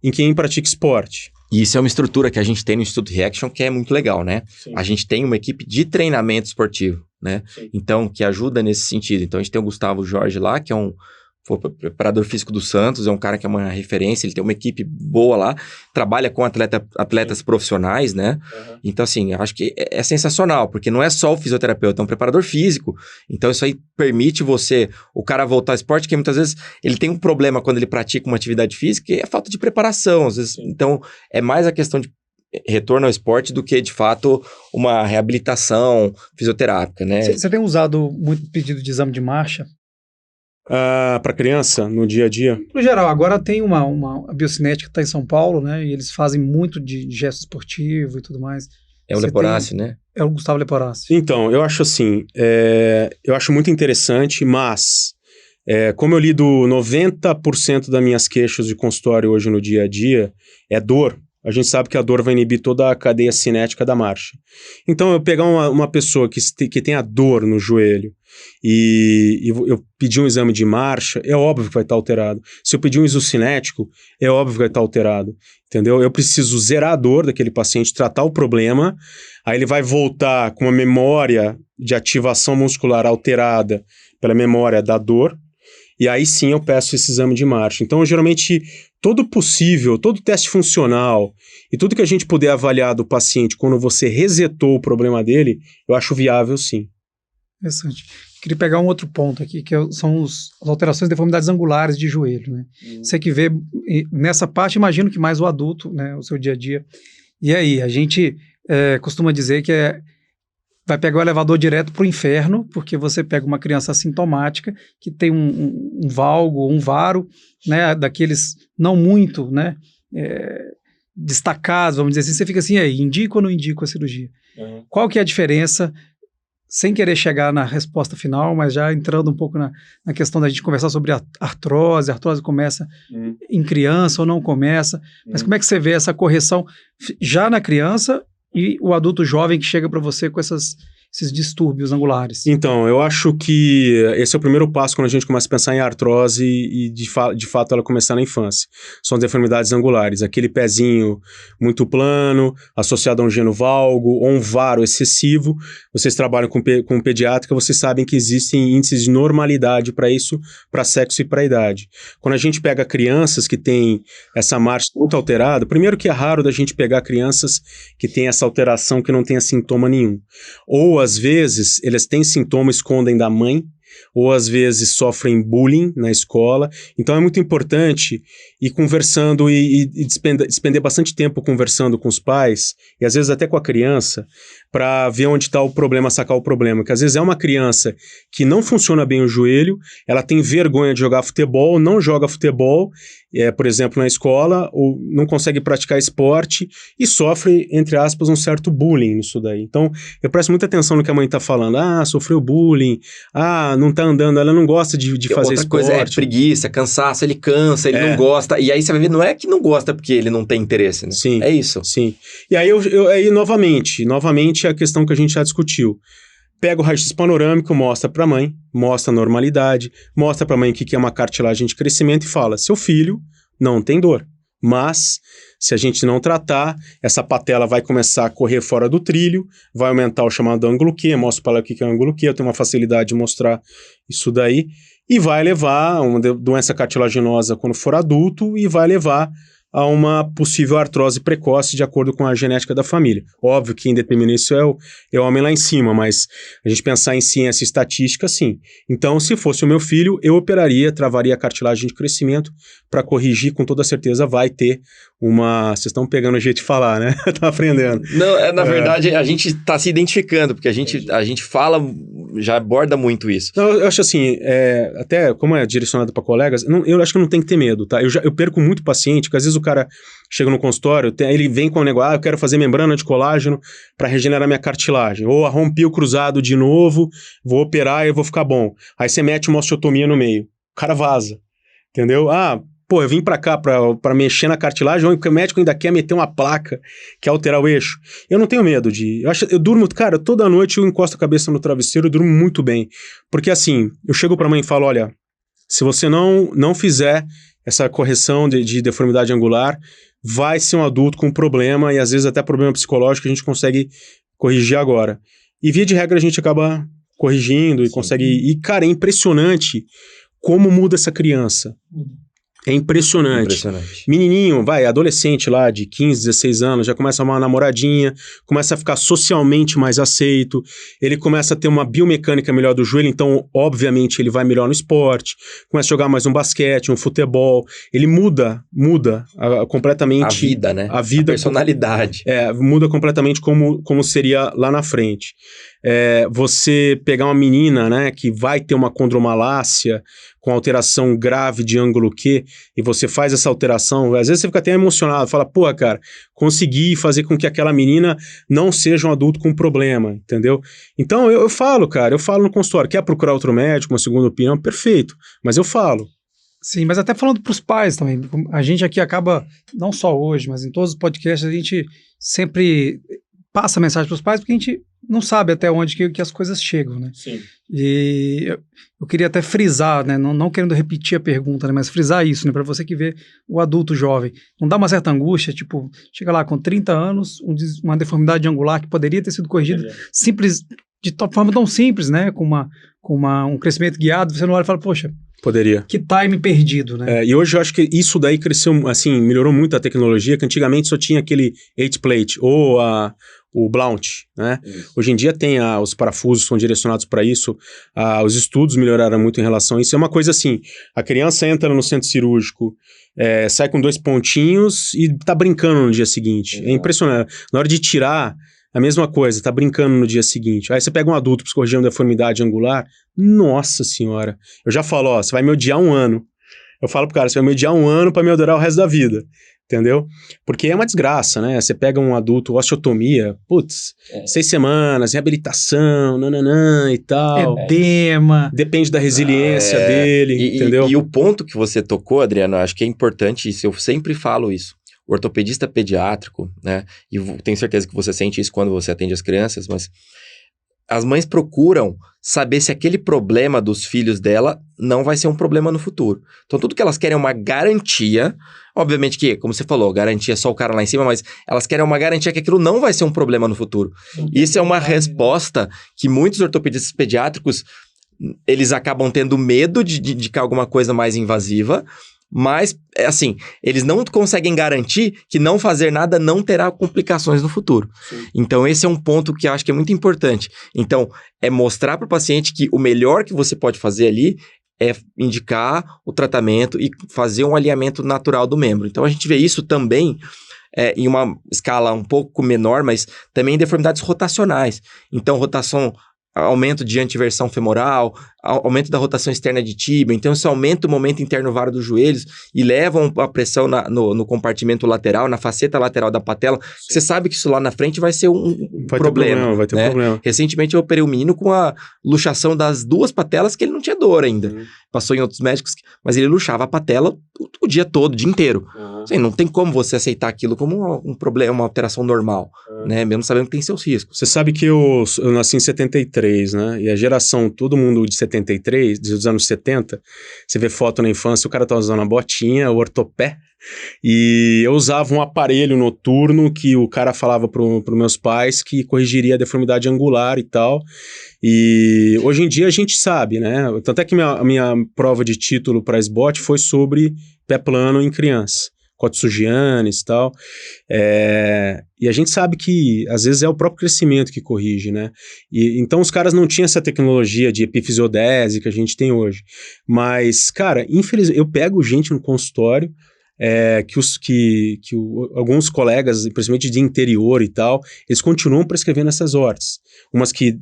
em quem pratica esporte. E isso é uma estrutura que a gente tem no Instituto Reaction que é muito legal, né? Sim. A gente tem uma equipe de treinamento esportivo, né? Sim. Então, que ajuda nesse sentido. Então, a gente tem o Gustavo Jorge lá, que é foi preparador físico do Santos, é um cara que é uma referência, ele tem uma equipe boa lá, trabalha com atletas profissionais, né? Uhum. Então, assim, eu acho que é sensacional, porque não é só o fisioterapeuta, é um preparador físico. Então, isso aí permite o cara voltar ao esporte, que muitas vezes ele tem um problema quando ele pratica uma atividade física, e é falta de preparação, às vezes. Então, é mais a questão de retorno ao esporte do que, de fato, uma reabilitação fisioterápica, né? Você tem usado muito pedido de exame de marcha? Para criança, no dia a dia? No geral, agora tem a Biocinética que está em São Paulo, né? E eles fazem muito de gesto esportivo e tudo mais. É o Leporassi, né? É o Gustavo Leporassi. Então, eu acho assim, eu acho muito interessante, mas como eu lido 90% das minhas queixas de consultório hoje no dia a dia, é dor. A gente sabe que a dor vai inibir toda a cadeia cinética da marcha. Então, eu pegar uma pessoa que tem a dor no joelho e eu pedir um exame de marcha, é óbvio que vai estar alterado. Se eu pedir um isocinético, é óbvio que vai estar alterado. Entendeu? Eu preciso zerar a dor daquele paciente, tratar o problema, aí ele vai voltar com uma memória de ativação muscular alterada pela memória da dor, e aí sim eu peço esse exame de marcha. Então, geralmente, todo teste funcional e tudo que a gente puder avaliar do paciente quando você resetou o problema dele, eu acho viável sim. Interessante. Queria pegar um outro ponto aqui, que são as alterações de deformidades angulares de joelho, né? Você que vê nessa parte, imagino que mais o adulto, né, o seu dia a dia. E aí, a gente costuma dizer que vai pegar o elevador direto para o inferno, porque você pega uma criança assintomática que tem um valgo, um varo, né, daqueles não muito, né, destacados, vamos dizer assim, você fica assim, aí, indico ou não indico a cirurgia? Qual que é a diferença? Sem querer chegar na resposta final, mas já entrando um pouco na questão da gente conversar sobre a artrose começa em criança ou não começa, mas como é que você vê essa correção já na criança e o adulto jovem que chega para você com esses distúrbios angulares? Então, eu acho que esse é o primeiro passo quando a gente começa a pensar em artrose e de fato ela começar na infância. São as deformidades angulares, aquele pezinho muito plano, associado a um genovalgo ou um varo excessivo. Vocês trabalham com pediátrica, vocês sabem que existem índices de normalidade para isso, para sexo e para idade. Quando a gente pega crianças que têm essa marcha muito alterada, primeiro que é raro da gente pegar crianças que têm essa alteração que não tenha sintoma nenhum. Ou às vezes, eles têm sintomas, escondem da mãe, ou às vezes sofrem bullying na escola. Então é muito importante ir conversando e despender bastante tempo conversando com os pais, e às vezes até com a criança, para ver onde está o problema, sacar o problema. Porque às vezes é uma criança que não funciona bem o joelho, ela tem vergonha de jogar futebol, não joga futebol, por exemplo, na escola, ou não consegue praticar esporte e sofre, entre aspas, um certo bullying nisso daí. Então, eu presto muita atenção no que a mãe está falando. Sofreu bullying, não está andando, ela não gosta de fazer esporte. Outra coisa é preguiça, cansaço, ele cansa, ele não gosta. E aí você vai ver, não é que não gosta porque ele não tem interesse, né? Sim. É isso. Sim. E aí, aí novamente é a questão que a gente já discutiu. Pega o raio-x panorâmico, mostra para a mãe, mostra a normalidade, mostra para a mãe o que é uma cartilagem de crescimento e fala, seu filho não tem dor, mas se a gente não tratar, essa patela vai começar a correr fora do trilho, vai aumentar o chamado ângulo Q, mostro para ela o que é o ângulo Q, eu tenho uma facilidade de mostrar isso daí, e vai levar a uma doença cartilaginosa quando for adulto e vai levar a uma possível artrose precoce de acordo com a genética da família. Óbvio que quem determina isso é o homem lá em cima, mas a gente pensar em ciência e estatística, sim. Então, se fosse o meu filho, eu operaria, travaria a cartilagem de crescimento para corrigir, com toda certeza vai ter uma... Vocês estão pegando o jeito de falar, né? Tá aprendendo. Não, na verdade, a gente está se identificando, porque a gente fala, já aborda muito isso. Não, eu acho assim, até como é direcionado para colegas, eu acho que não tem que ter medo, tá? Eu perco muito paciente, porque às vezes o cara chega no consultório, ele vem com o negócio, eu quero fazer membrana de colágeno para regenerar minha cartilagem, ou rompi o cruzado de novo, vou operar e eu vou ficar bom. Aí você mete uma osteotomia no meio, o cara vaza, entendeu? Eu vim pra cá pra mexer na cartilagem, o médico ainda quer meter uma placa, quer alterar o eixo. Eu não tenho medo eu durmo, cara, toda noite eu encosto a cabeça no travesseiro, eu durmo muito bem. Porque assim, eu chego pra mãe e falo, olha, se você não fizer essa correção de deformidade angular, vai ser um adulto com problema, e às vezes até problema psicológico que a gente consegue corrigir agora. E via de regra a gente acaba corrigindo e consegue... E, cara, é impressionante como muda essa criança. É impressionante. Menininho, adolescente lá de 15, 16 anos, já começa uma namoradinha, começa a ficar socialmente mais aceito, ele começa a ter uma biomecânica melhor do joelho, então, obviamente, ele vai melhor no esporte, começa a jogar mais um basquete, um futebol, ele muda completamente... A vida, né? A vida. A personalidade. Muda completamente como seria lá na frente. Você pegar uma menina, né, que vai ter uma condromalácia com alteração grave de ângulo Q, e você faz essa alteração, às vezes você fica até emocionado, fala, cara, consegui fazer com que aquela menina não seja um adulto com problema, entendeu? Então eu falo no consultório, quer procurar outro médico, uma segunda opinião, perfeito, mas eu falo. Sim, mas até falando para os pais também, a gente aqui acaba, não só hoje, mas em todos os podcasts, a gente sempre passa mensagem para os pais, porque a gente não sabe até onde que as coisas chegam, né? Sim. E eu queria até frisar, né? Não querendo repetir a pergunta, né? Mas frisar isso, né? Para você que vê o adulto jovem. Não dá uma certa angústia, tipo, chega lá com 30 anos, uma deformidade angular que poderia ter sido corrigida simples, de forma tão simples, né? Com um crescimento guiado, você não olha e fala, poxa, poderia. Que time perdido, né? E hoje eu acho que isso daí cresceu, assim, melhorou muito a tecnologia, que antigamente só tinha aquele 8-plate ou o blount, né? Hoje em dia tem os parafusos são direcionados para isso, os estudos melhoraram muito em relação a isso. É uma coisa assim, a criança entra no centro cirúrgico, sai com 2 pontinhos e tá brincando no dia seguinte. É impressionante. Na hora de tirar, a mesma coisa, tá brincando no dia seguinte. Aí você pega um adulto para corrigir uma deformidade angular, nossa senhora. Eu já falo, ó, você vai me odiar 1 ano. Eu falo pro cara, você vai me odiar 1 ano para me adorar o resto da vida. Entendeu? Porque é uma desgraça, né? Você pega um adulto, osteotomia, 6 semanas, reabilitação, nananã e tal. Edema. Depende da resiliência dele, entendeu? E o ponto que você tocou, Adriano, acho que é importante isso, eu sempre falo isso. O ortopedista pediátrico, né? E tenho certeza que você sente isso quando você atende as crianças, mas as mães procuram saber se aquele problema dos filhos dela não vai ser um problema no futuro. Então, tudo que elas querem é uma garantia. Obviamente que, como você falou, garantia é só o cara lá em cima, mas elas querem uma garantia que aquilo não vai ser um problema no futuro. Isso é uma resposta que muitos ortopedistas pediátricos, eles acabam tendo medo de indicar alguma coisa mais invasiva, mas, assim, eles não conseguem garantir que não fazer nada não terá complicações no futuro. Sim. Então, esse é um ponto que eu acho que é muito importante. Então, é mostrar para o paciente que o melhor que você pode fazer ali é indicar o tratamento e fazer um alinhamento natural do membro. Então, a gente vê isso também em uma escala um pouco menor, mas também em deformidades rotacionais. Então, aumento de antiversão femoral, aumento da rotação externa de tíbia, então isso aumenta o momento interno varo dos joelhos e levam a pressão no compartimento lateral, na faceta lateral da patela. Você sabe que isso lá na frente vai ser um problema. Vai ter problema. Recentemente eu operei um menino com a luxação das 2 patelas que ele não tinha dor ainda. Passou em outros médicos, mas ele luxava a patela o dia todo, o dia inteiro. Assim, não tem como você aceitar aquilo como um problema, uma alteração normal, né? Mesmo sabendo que tem seus riscos. Você sabe que eu nasci em 73, né? E a geração, todo mundo de 73, dos anos 70, você vê foto na infância, o cara tá usando a botinha, o ortopé, e eu usava um aparelho noturno que o cara falava pros meus pais que corrigiria a deformidade angular e tal. E hoje em dia a gente sabe, né? Tanto é que a minha prova de título para SBOT foi sobre pé plano em criança. Kotsugianis e tal, e a gente sabe que às vezes é o próprio crescimento que corrige, né? E então os caras não tinham essa tecnologia de epifisiodese que a gente tem hoje, mas, cara, infelizmente, eu pego gente no consultório alguns colegas, principalmente de interior e tal, eles continuam prescrevendo essas órteses, umas que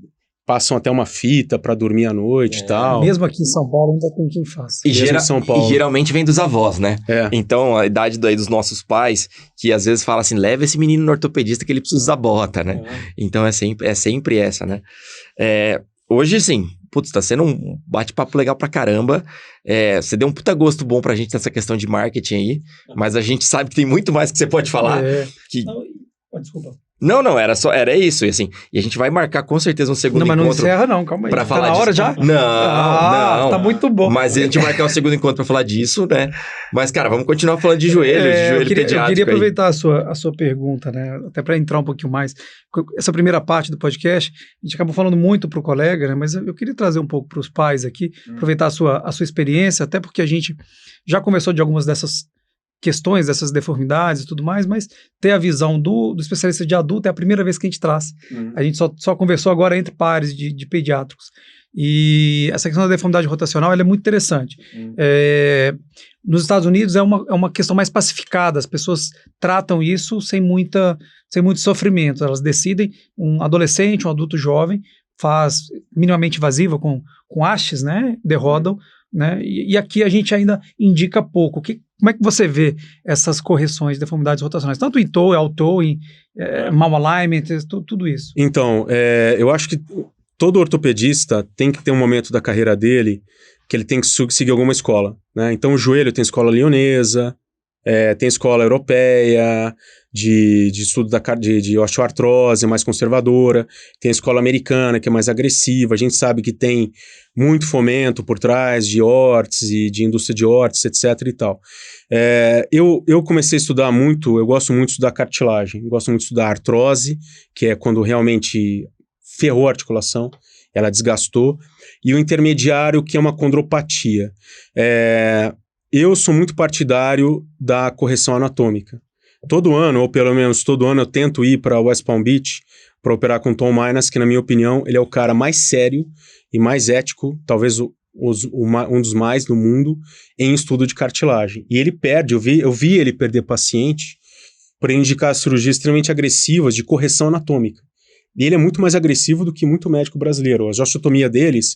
passam até uma fita para dormir à noite e tal. Mesmo aqui em São Paulo ainda tem quem faça. E geralmente vem dos avós, né? Então, a idade dos nossos pais, que às vezes fala assim, leva esse menino no ortopedista que ele precisa usar bota, né? Então, é sempre essa, né? Hoje, sim, tá sendo um bate-papo legal pra caramba. Você deu um puta gosto bom pra gente nessa questão de marketing aí, mas a gente sabe que tem muito mais que você pode falar. Desculpa. Não, era isso, e assim, e a gente vai marcar com certeza um segundo encontro. Não, mas não encerra não, calma aí. Pra falar na hora disso. já? Não. Tá muito bom. Mas a gente vai marcar um segundo encontro pra falar disso, né? Mas, cara, vamos continuar falando de joelho, pediátrico. Eu queria aproveitar a sua pergunta, né? Até para entrar um pouquinho mais. Essa primeira parte do podcast, a gente acabou falando muito pro colega, né? Mas eu queria trazer um pouco pros pais aqui, aproveitar a sua experiência, até porque a gente já conversou de algumas dessas questões, dessas deformidades e tudo mais, mas ter a visão do especialista de adulto é a primeira vez que a gente traz. A gente só conversou agora entre pares de pediátricos. E essa questão da deformidade rotacional ela é muito interessante. Nos Estados Unidos é uma questão mais pacificada, as pessoas tratam isso sem muito sofrimento. Elas decidem, um adolescente, um adulto jovem, faz minimamente invasiva com hastes, né, derrodam, né, e aqui a gente ainda indica pouco. Como é que você vê essas correções de deformidades rotacionais? Tanto em toe, altoe, mal alignment, tudo isso. Então, eu acho que todo ortopedista tem que ter um momento da carreira dele que ele tem que seguir alguma escola, né? Então, o joelho tem escola leonesa, tem escola europeia, de estudo de osteoartrose, mais conservadora, tem a escola americana, que é mais agressiva, a gente sabe que tem muito fomento por trás de órtese e de indústria de órtese, etc e tal. Eu comecei a estudar muito, eu gosto muito de estudar cartilagem, gosto muito de estudar artrose, que é quando realmente ferrou a articulação, ela desgastou, e o intermediário, que é uma condropatia. Eu sou muito partidário da correção anatômica. Todo ano, ou pelo menos todo ano, eu tento ir para West Palm Beach para operar com Tom Minas, que na minha opinião, ele é o cara mais sério e mais ético, talvez um dos mais do mundo, em estudo de cartilagem. E ele perde, eu vi ele perder paciente por indicar cirurgias extremamente agressivas de correção anatômica. E ele é muito mais agressivo do que muito médico brasileiro. A osteotomia deles,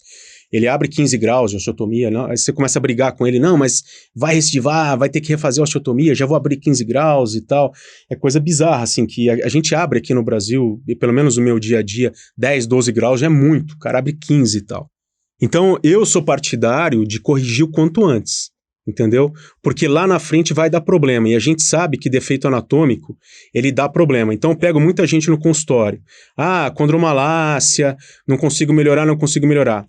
ele abre 15 graus de osteotomia, não? Aí você começa a brigar com ele, não, mas vai recidivar, vai ter que refazer a osteotomia, já vou abrir 15 graus e tal. É coisa bizarra, assim, que a gente abre aqui no Brasil, e pelo menos no meu dia a dia, 10, 12 graus já é muito, o cara abre 15 e tal. Então, eu sou partidário de corrigir o quanto antes, entendeu? Porque lá na frente vai dar problema, e a gente sabe que defeito anatômico, ele dá problema. Então, eu pego muita gente no consultório. Condromalácia, não consigo melhorar.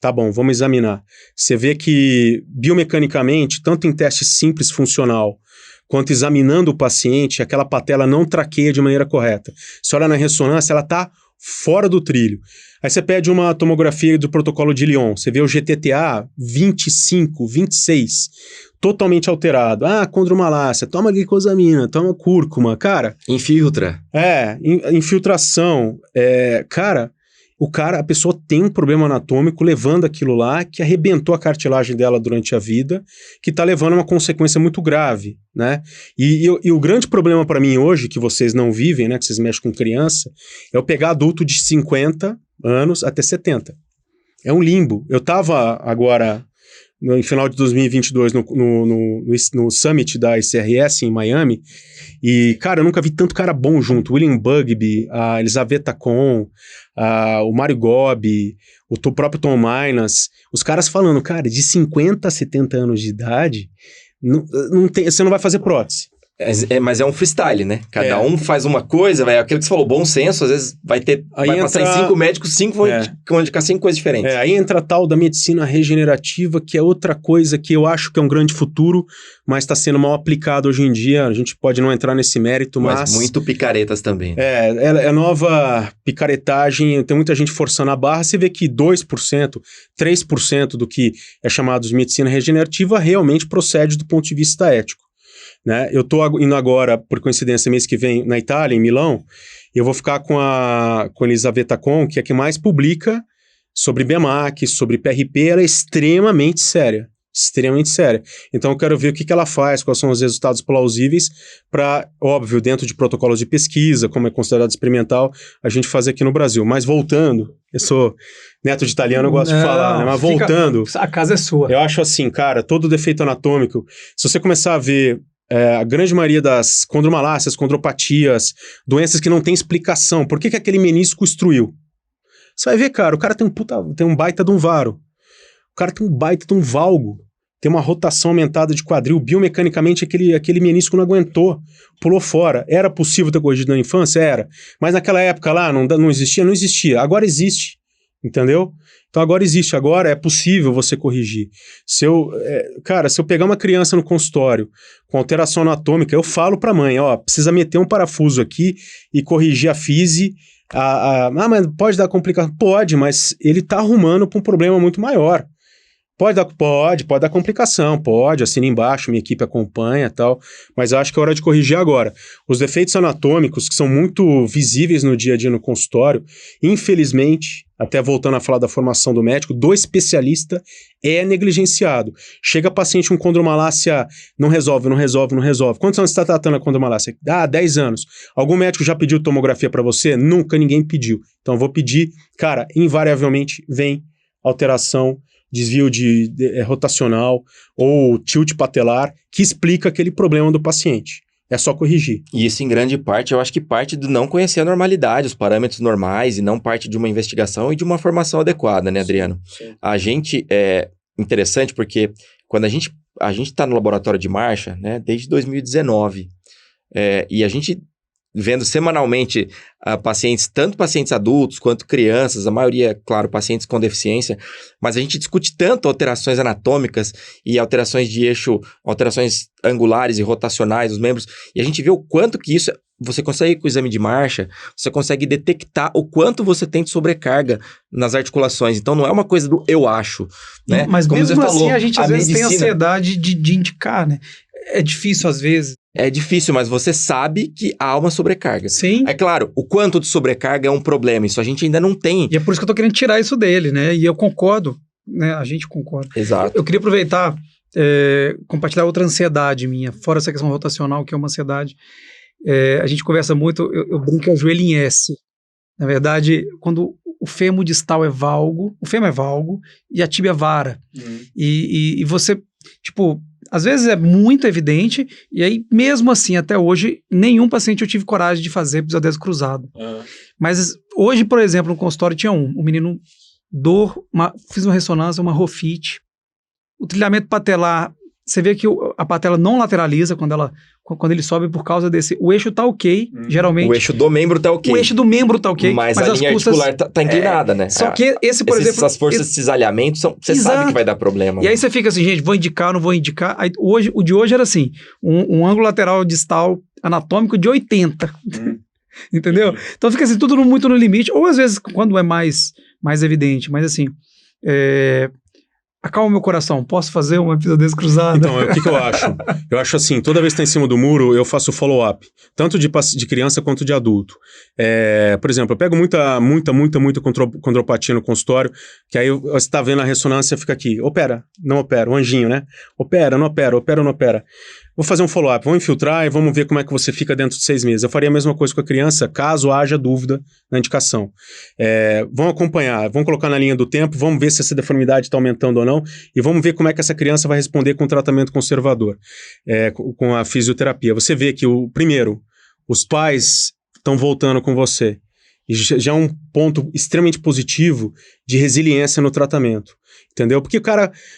Tá bom, vamos examinar. Você vê que, biomecanicamente, tanto em teste simples funcional, quanto examinando o paciente, aquela patela não traqueia de maneira correta. Você olha na ressonância, ela está fora do trilho. Aí você pede uma tomografia do protocolo de Lyon, você vê o GTTA 25, 26, totalmente alterado. Condromalácia, toma glicosamina, toma cúrcuma, cara. Infiltra. Infiltração. A pessoa tem um problema anatômico levando aquilo lá, que arrebentou a cartilagem dela durante a vida, que está levando a uma consequência muito grave, né? E o grande problema para mim hoje, que vocês não vivem, né, que vocês mexem com criança, é eu pegar adulto de 50 anos até 70. É um limbo. Eu estava agora, no final de 2022, no Summit da ICRS em Miami, e, cara, eu nunca vi tanto cara bom junto. William Bugbee, a Elisaveta Kohn, o Mário Gobi, o próprio Tom Minas, os caras falando, cara, de 50 a 70 anos de idade, você não vai fazer prótese. Mas é um freestyle, né? Cada um faz uma coisa, aquilo que você falou, bom senso, às vezes vai passar em 5 médicos, 5 vão indicar 5 coisas diferentes. Aí entra a tal da medicina regenerativa, que é outra coisa que eu acho que é um grande futuro, mas está sendo mal aplicado hoje em dia. A gente pode não entrar nesse mérito, mas muito picaretas também. É nova picaretagem, tem muita gente forçando a barra. Você vê que 2%, 3% do que é chamado de medicina regenerativa realmente procede do ponto de vista ético. Né? Eu estou indo agora, por coincidência, mês que vem na Itália, em Milão, e eu vou ficar com a Elisaveta Kohn, que é a que mais publica sobre BMAC, sobre PRP, ela é extremamente séria. Então eu quero ver o que ela faz, quais são os resultados plausíveis para, óbvio, dentro de protocolos de pesquisa, como é considerado experimental, a gente fazer aqui no Brasil. Mas voltando, eu sou neto de italiano, eu gosto de falar, né? Mas voltando... A casa é sua. Eu acho assim, cara, todo defeito anatômico, se você começar a ver a grande maioria das condromalácias, condropatias, doenças que não tem explicação, por que aquele menisco estruiu? Você vai ver, cara, o cara tem um baita de um varo. O cara tem um baita de um valgo, tem uma rotação aumentada de quadril, biomecanicamente aquele menisco não aguentou, pulou fora. Era possível ter corrigido na infância? Era. Mas naquela época lá não existia? Não existia. Agora existe, entendeu? Então agora existe, agora é possível você corrigir. Se eu pegar uma criança no consultório com alteração anatômica, eu falo para a mãe, precisa meter um parafuso aqui e corrigir a fise. Mas pode dar complicação? Pode, mas ele está arrumando para um problema muito maior. Pode dar complicação, assina embaixo, minha equipe acompanha e tal, mas eu acho que é hora de corrigir agora. Os defeitos anatômicos, que são muito visíveis no dia a dia no consultório, infelizmente, até voltando a falar da formação do médico, do especialista é negligenciado. Chega paciente com condromalácia, não resolve. Quantos anos você está tratando a condromalácia? 10 anos. Algum médico já pediu tomografia para você? Nunca ninguém pediu. Então eu vou pedir, cara, invariavelmente vem alteração, desvio rotacional ou tilt patelar, que explica aquele problema do paciente. É só corrigir. E isso, em grande parte, eu acho que parte do não conhecer a normalidade, os parâmetros normais, e não parte de uma investigação e de uma formação adequada, né, Adriano? Sim. A gente, interessante porque quando a gente está no laboratório de marcha, né, desde 2019, e a gente vendo semanalmente pacientes, tanto pacientes adultos quanto crianças, a maioria, claro, pacientes com deficiência, mas a gente discute tanto alterações anatômicas e alterações de eixo, alterações angulares e rotacionais dos membros, e a gente vê o quanto que isso, você consegue com o exame de marcha, você consegue detectar o quanto você tem de sobrecarga nas articulações, então não é uma coisa do eu acho, né? Mas como mesmo você assim falou, a gente às vezes tem medicina... ansiedade de indicar, né? É difícil às vezes. É difícil, mas você sabe que há uma sobrecarga. Sim. É claro, o quanto de sobrecarga é um problema, isso a gente ainda não tem. E é por isso que eu tô querendo tirar isso dele, né? E eu concordo, né? A gente concorda. Exato. Eu queria aproveitar, compartilhar outra ansiedade minha, fora essa questão rotacional, que é uma ansiedade. A gente conversa muito, eu brinco que é o joelho em S. Na verdade, quando o fêmur distal é valgo, o fêmur é valgo e a tíbia é vara. E você, tipo... Às vezes é muito evidente, e aí, mesmo assim, até hoje, nenhum paciente eu tive coragem de fazer episódio cruzado. Mas hoje, por exemplo, no consultório tinha um menino, fiz uma ressonância, uma ROFIT. O trilhamento patelar, você vê que a patela não lateraliza quando ele sobe por causa desse... O eixo tá ok, geralmente. O eixo do membro tá ok. O eixo do membro tá ok. Mas a linha articular tá inclinada, né? Só que esse, por exemplo... Essas forças de cisalhamento, você sabe que vai dar problema. E aí você fica assim, gente, vou indicar, não vou indicar. Aí, o de hoje era assim, um ângulo lateral distal anatômico de 80. Entendeu? Então fica assim, tudo muito no limite. Ou às vezes, quando é mais evidente. Mas assim... Acalma meu coração, posso fazer uma episódio cruzada? Então, o que eu acho? Eu acho assim, toda vez que tá em cima do muro, eu faço follow-up, tanto de criança quanto de adulto. Por exemplo, eu pego muita condropatia no consultório, que aí você tá vendo a ressonância, fica aqui, opera, não opera, o anjinho, né? Opera, não opera, opera, não opera. Vou fazer um follow-up, vamos infiltrar e vamos ver como é que você fica dentro de 6 meses. Eu faria a mesma coisa com a criança, caso haja dúvida na indicação. Vamos acompanhar, vamos colocar na linha do tempo, vamos ver se essa deformidade está aumentando ou não, e vamos ver como é que essa criança vai responder com o tratamento conservador, com a fisioterapia. Você vê que, primeiro, os pais estão voltando com você. E já é um ponto extremamente positivo de resiliência no tratamento. Entendeu? Porque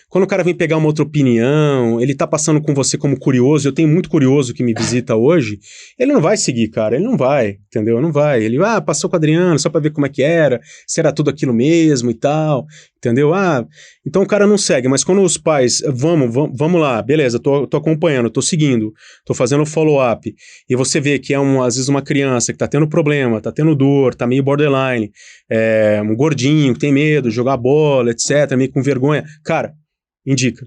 quando o cara vem pegar uma outra opinião, ele tá passando com você como curioso, eu tenho muito curioso que me visita hoje, ele não vai seguir, cara, ele não vai, entendeu? Não vai. Ele, passou com o Adriano só pra ver como é que era, se era tudo aquilo mesmo e tal, entendeu? Então o cara não segue, mas quando os pais, vamos lá, beleza, tô acompanhando, tô seguindo, tô fazendo follow-up, e você vê que às vezes uma criança que tá tendo problema, tá tendo dor, tá meio borderline, um gordinho que tem medo de jogar bola, etc., meio com vergonha, cara, indica,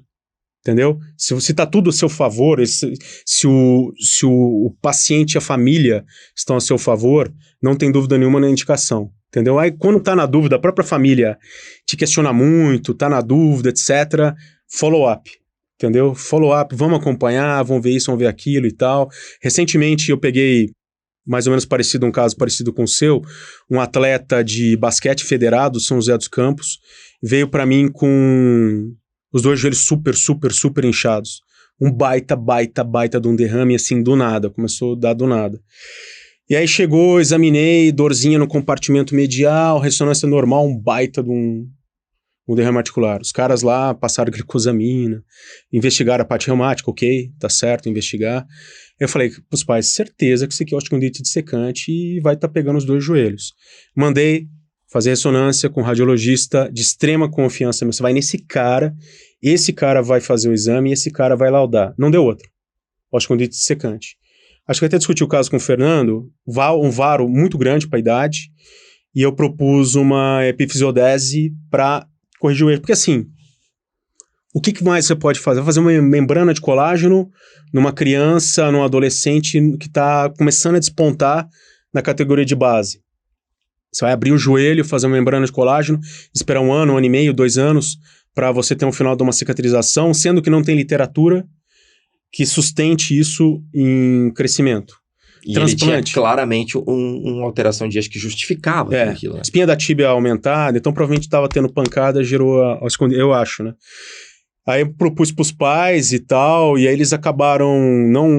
entendeu? Se tá tudo a seu favor, se o paciente e a família estão a seu favor, não tem dúvida nenhuma na indicação, entendeu? Aí quando tá na dúvida, a própria família te questiona muito, tá na dúvida, etc., follow-up, entendeu? Follow-up, vamos acompanhar, vamos ver isso, vamos ver aquilo e tal. Recentemente eu peguei mais ou menos um caso parecido com o seu, um atleta de basquete federado, São José dos Campos, veio para mim com os 2 joelhos super inchados. Um baita de um derrame, assim, do nada. Começou a dar do nada. E aí chegou, examinei, dorzinha no compartimento medial, ressonância normal, um baita de um derrame articular. Os caras lá passaram glicosamina, investigaram a parte reumática, ok, tá certo, investigar. Eu falei pros pais, certeza que isso aqui é osteocondilite dissecante e vai estar pegando os 2 joelhos. Mandei fazer ressonância com um radiologista de extrema confiança. Você vai nesse cara, esse cara vai fazer o exame e esse cara vai laudar. Não deu outro. Osteocondilite dissecante. Acho que até discuti o caso com o Fernando, um varo muito grande para a idade, e eu propus uma epifisiodese para corrigir o erro. Porque assim, o que mais você pode fazer? Fazer uma membrana de colágeno numa criança, num adolescente que está começando a despontar na categoria de base. Você vai abrir o joelho, fazer uma membrana de colágeno, esperar 1 ano, 1 ano e meio, 2 anos, para você ter um final de uma cicatrização, sendo que não tem literatura que sustente isso em crescimento. E transplante. Ele tinha claramente uma alteração de eixo que justificava tudo aquilo. Né? Espinha da tíbia aumentada, então provavelmente estava tendo pancada, gerou eu acho, né? Aí eu propus para os pais e tal, e aí eles acabaram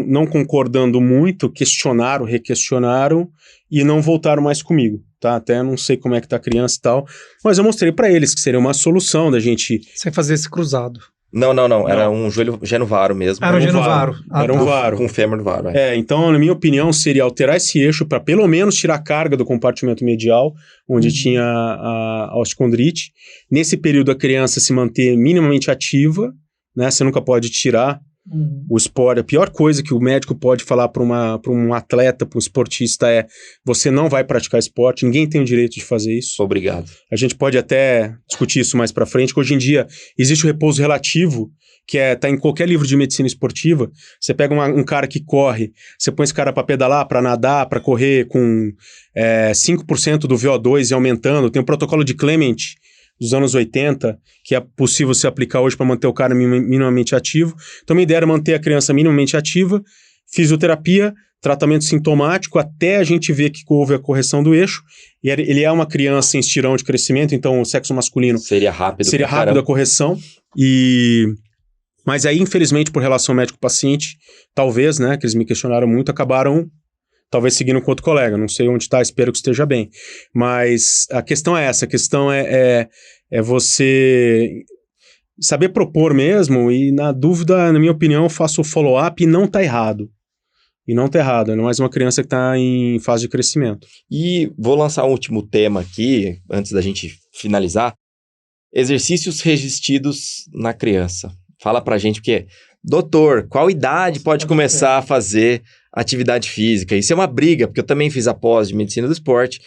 não concordando muito, questionaram, requestionaram, e não voltaram mais comigo. tá? Até não sei como é que tá a criança e tal, mas eu mostrei para eles que seria uma solução da gente... Sem fazer esse cruzado. Não. Era um joelho genovaro mesmo. Era um genovaro. Era um varo. Com fêmur no varo. Então, na minha opinião, seria alterar esse eixo para pelo menos tirar a carga do compartimento medial, onde tinha a osteocondrite. Nesse período, a criança se manter minimamente ativa, né? Você nunca pode tirar o esporte. A pior coisa que o médico pode falar para um atleta, para um esportista é: você não vai praticar esporte, ninguém tem o direito de fazer isso. Obrigado. A gente pode até discutir isso mais para frente, que hoje em dia existe o repouso relativo, que tá em qualquer livro de medicina esportiva. Você pega um cara que corre, você põe esse cara para pedalar, para nadar, para correr com 5% do VO2 e aumentando. Tem o protocolo de Clement dos anos 80, que é possível se aplicar hoje para manter o cara minimamente ativo. Então, minha ideia era manter a criança minimamente ativa, fisioterapia, tratamento sintomático, até a gente ver que houve a correção do eixo. E ele é uma criança em estirão de crescimento, então o sexo masculino... Seria rápido a correção. Mas aí, infelizmente, por relação médico-paciente, talvez, né, que eles me questionaram muito, acabaram talvez seguindo com outro colega. Não sei onde está, espero que esteja bem. Mas a questão é essa, a questão é você saber propor mesmo, e na dúvida, na minha opinião, eu faço o follow-up e não está errado. É mais uma criança que está em fase de crescimento. E vou lançar um último tema aqui, antes da gente finalizar. Exercícios resistidos na criança. Fala pra gente, porque, doutor, qual idade pode começar a fazer atividade física? Isso é uma briga, porque eu também fiz a pós de medicina do esporte,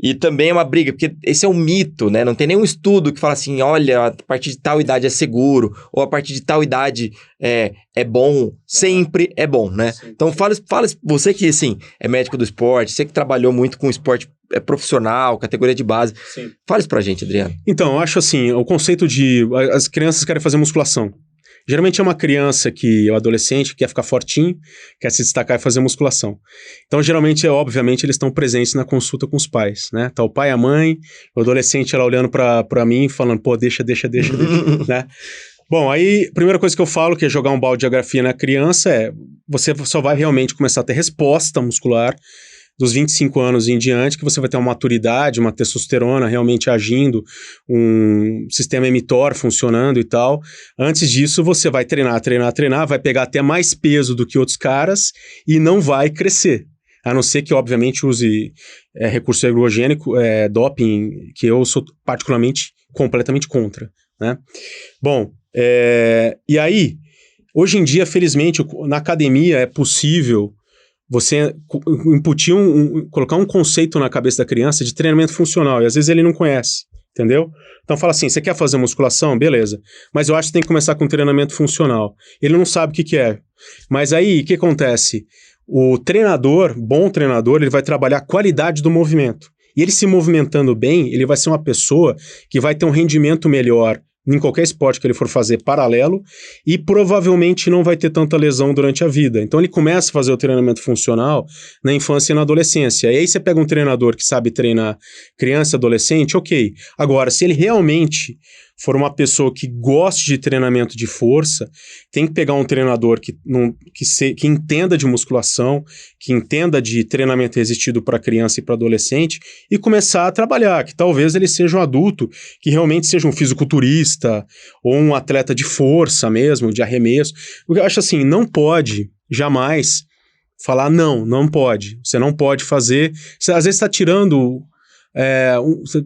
e também é uma briga, porque esse é um mito, né? Não tem nenhum estudo que fala assim, olha, a partir de tal idade é seguro, ou a partir de tal idade é bom, sempre é bom, né? Sim. Então, fala, você que, assim, é médico do esporte, você que trabalhou muito com esporte profissional, categoria de base. Sim. Fala isso pra gente, Adriano. Então, eu acho assim, o conceito de... As crianças querem fazer musculação. Geralmente é uma criança que, o adolescente, quer ficar fortinho, quer se destacar e fazer musculação. Então, geralmente, obviamente, eles estão presentes na consulta com os pais, né? Tá o pai e a mãe, o adolescente lá olhando pra mim, falando, pô, deixa, né? Bom, aí, a primeira coisa que eu falo, que é jogar um balde de geografia na criança, você só vai realmente começar a ter resposta muscular dos 25 anos em diante, que você vai ter uma maturidade, uma testosterona realmente agindo, um sistema mTOR funcionando e tal. Antes disso, você vai treinar, vai pegar até mais peso do que outros caras e não vai crescer. A não ser que, obviamente, use recurso ergogênico, doping, que eu sou particularmente completamente contra, né? Bom, e aí, hoje em dia, felizmente, na academia é possível você imputir colocar um conceito na cabeça da criança de treinamento funcional, e às vezes ele não conhece, entendeu? Então fala assim, você quer fazer musculação? Beleza. Mas eu acho que tem que começar com treinamento funcional. Ele não sabe o que é. Mas aí, o que acontece? O treinador, bom treinador, ele vai trabalhar a qualidade do movimento. E ele se movimentando bem, ele vai ser uma pessoa que vai ter um rendimento melhor em qualquer esporte que ele for fazer paralelo, e provavelmente não vai ter tanta lesão durante a vida. Então ele começa a fazer o treinamento funcional na infância e na adolescência. E aí você pega um treinador que sabe treinar criança e adolescente, ok. Agora, se ele realmente for uma pessoa que goste de treinamento de força, tem que pegar um treinador que entenda de musculação, que entenda de treinamento resistido para criança e para adolescente, e começar a trabalhar, que talvez ele seja um adulto que realmente seja um fisiculturista ou um atleta de força mesmo, de arremesso. Eu acho assim, não pode jamais falar não pode. Você não pode fazer. Você, às vezes está tirando... você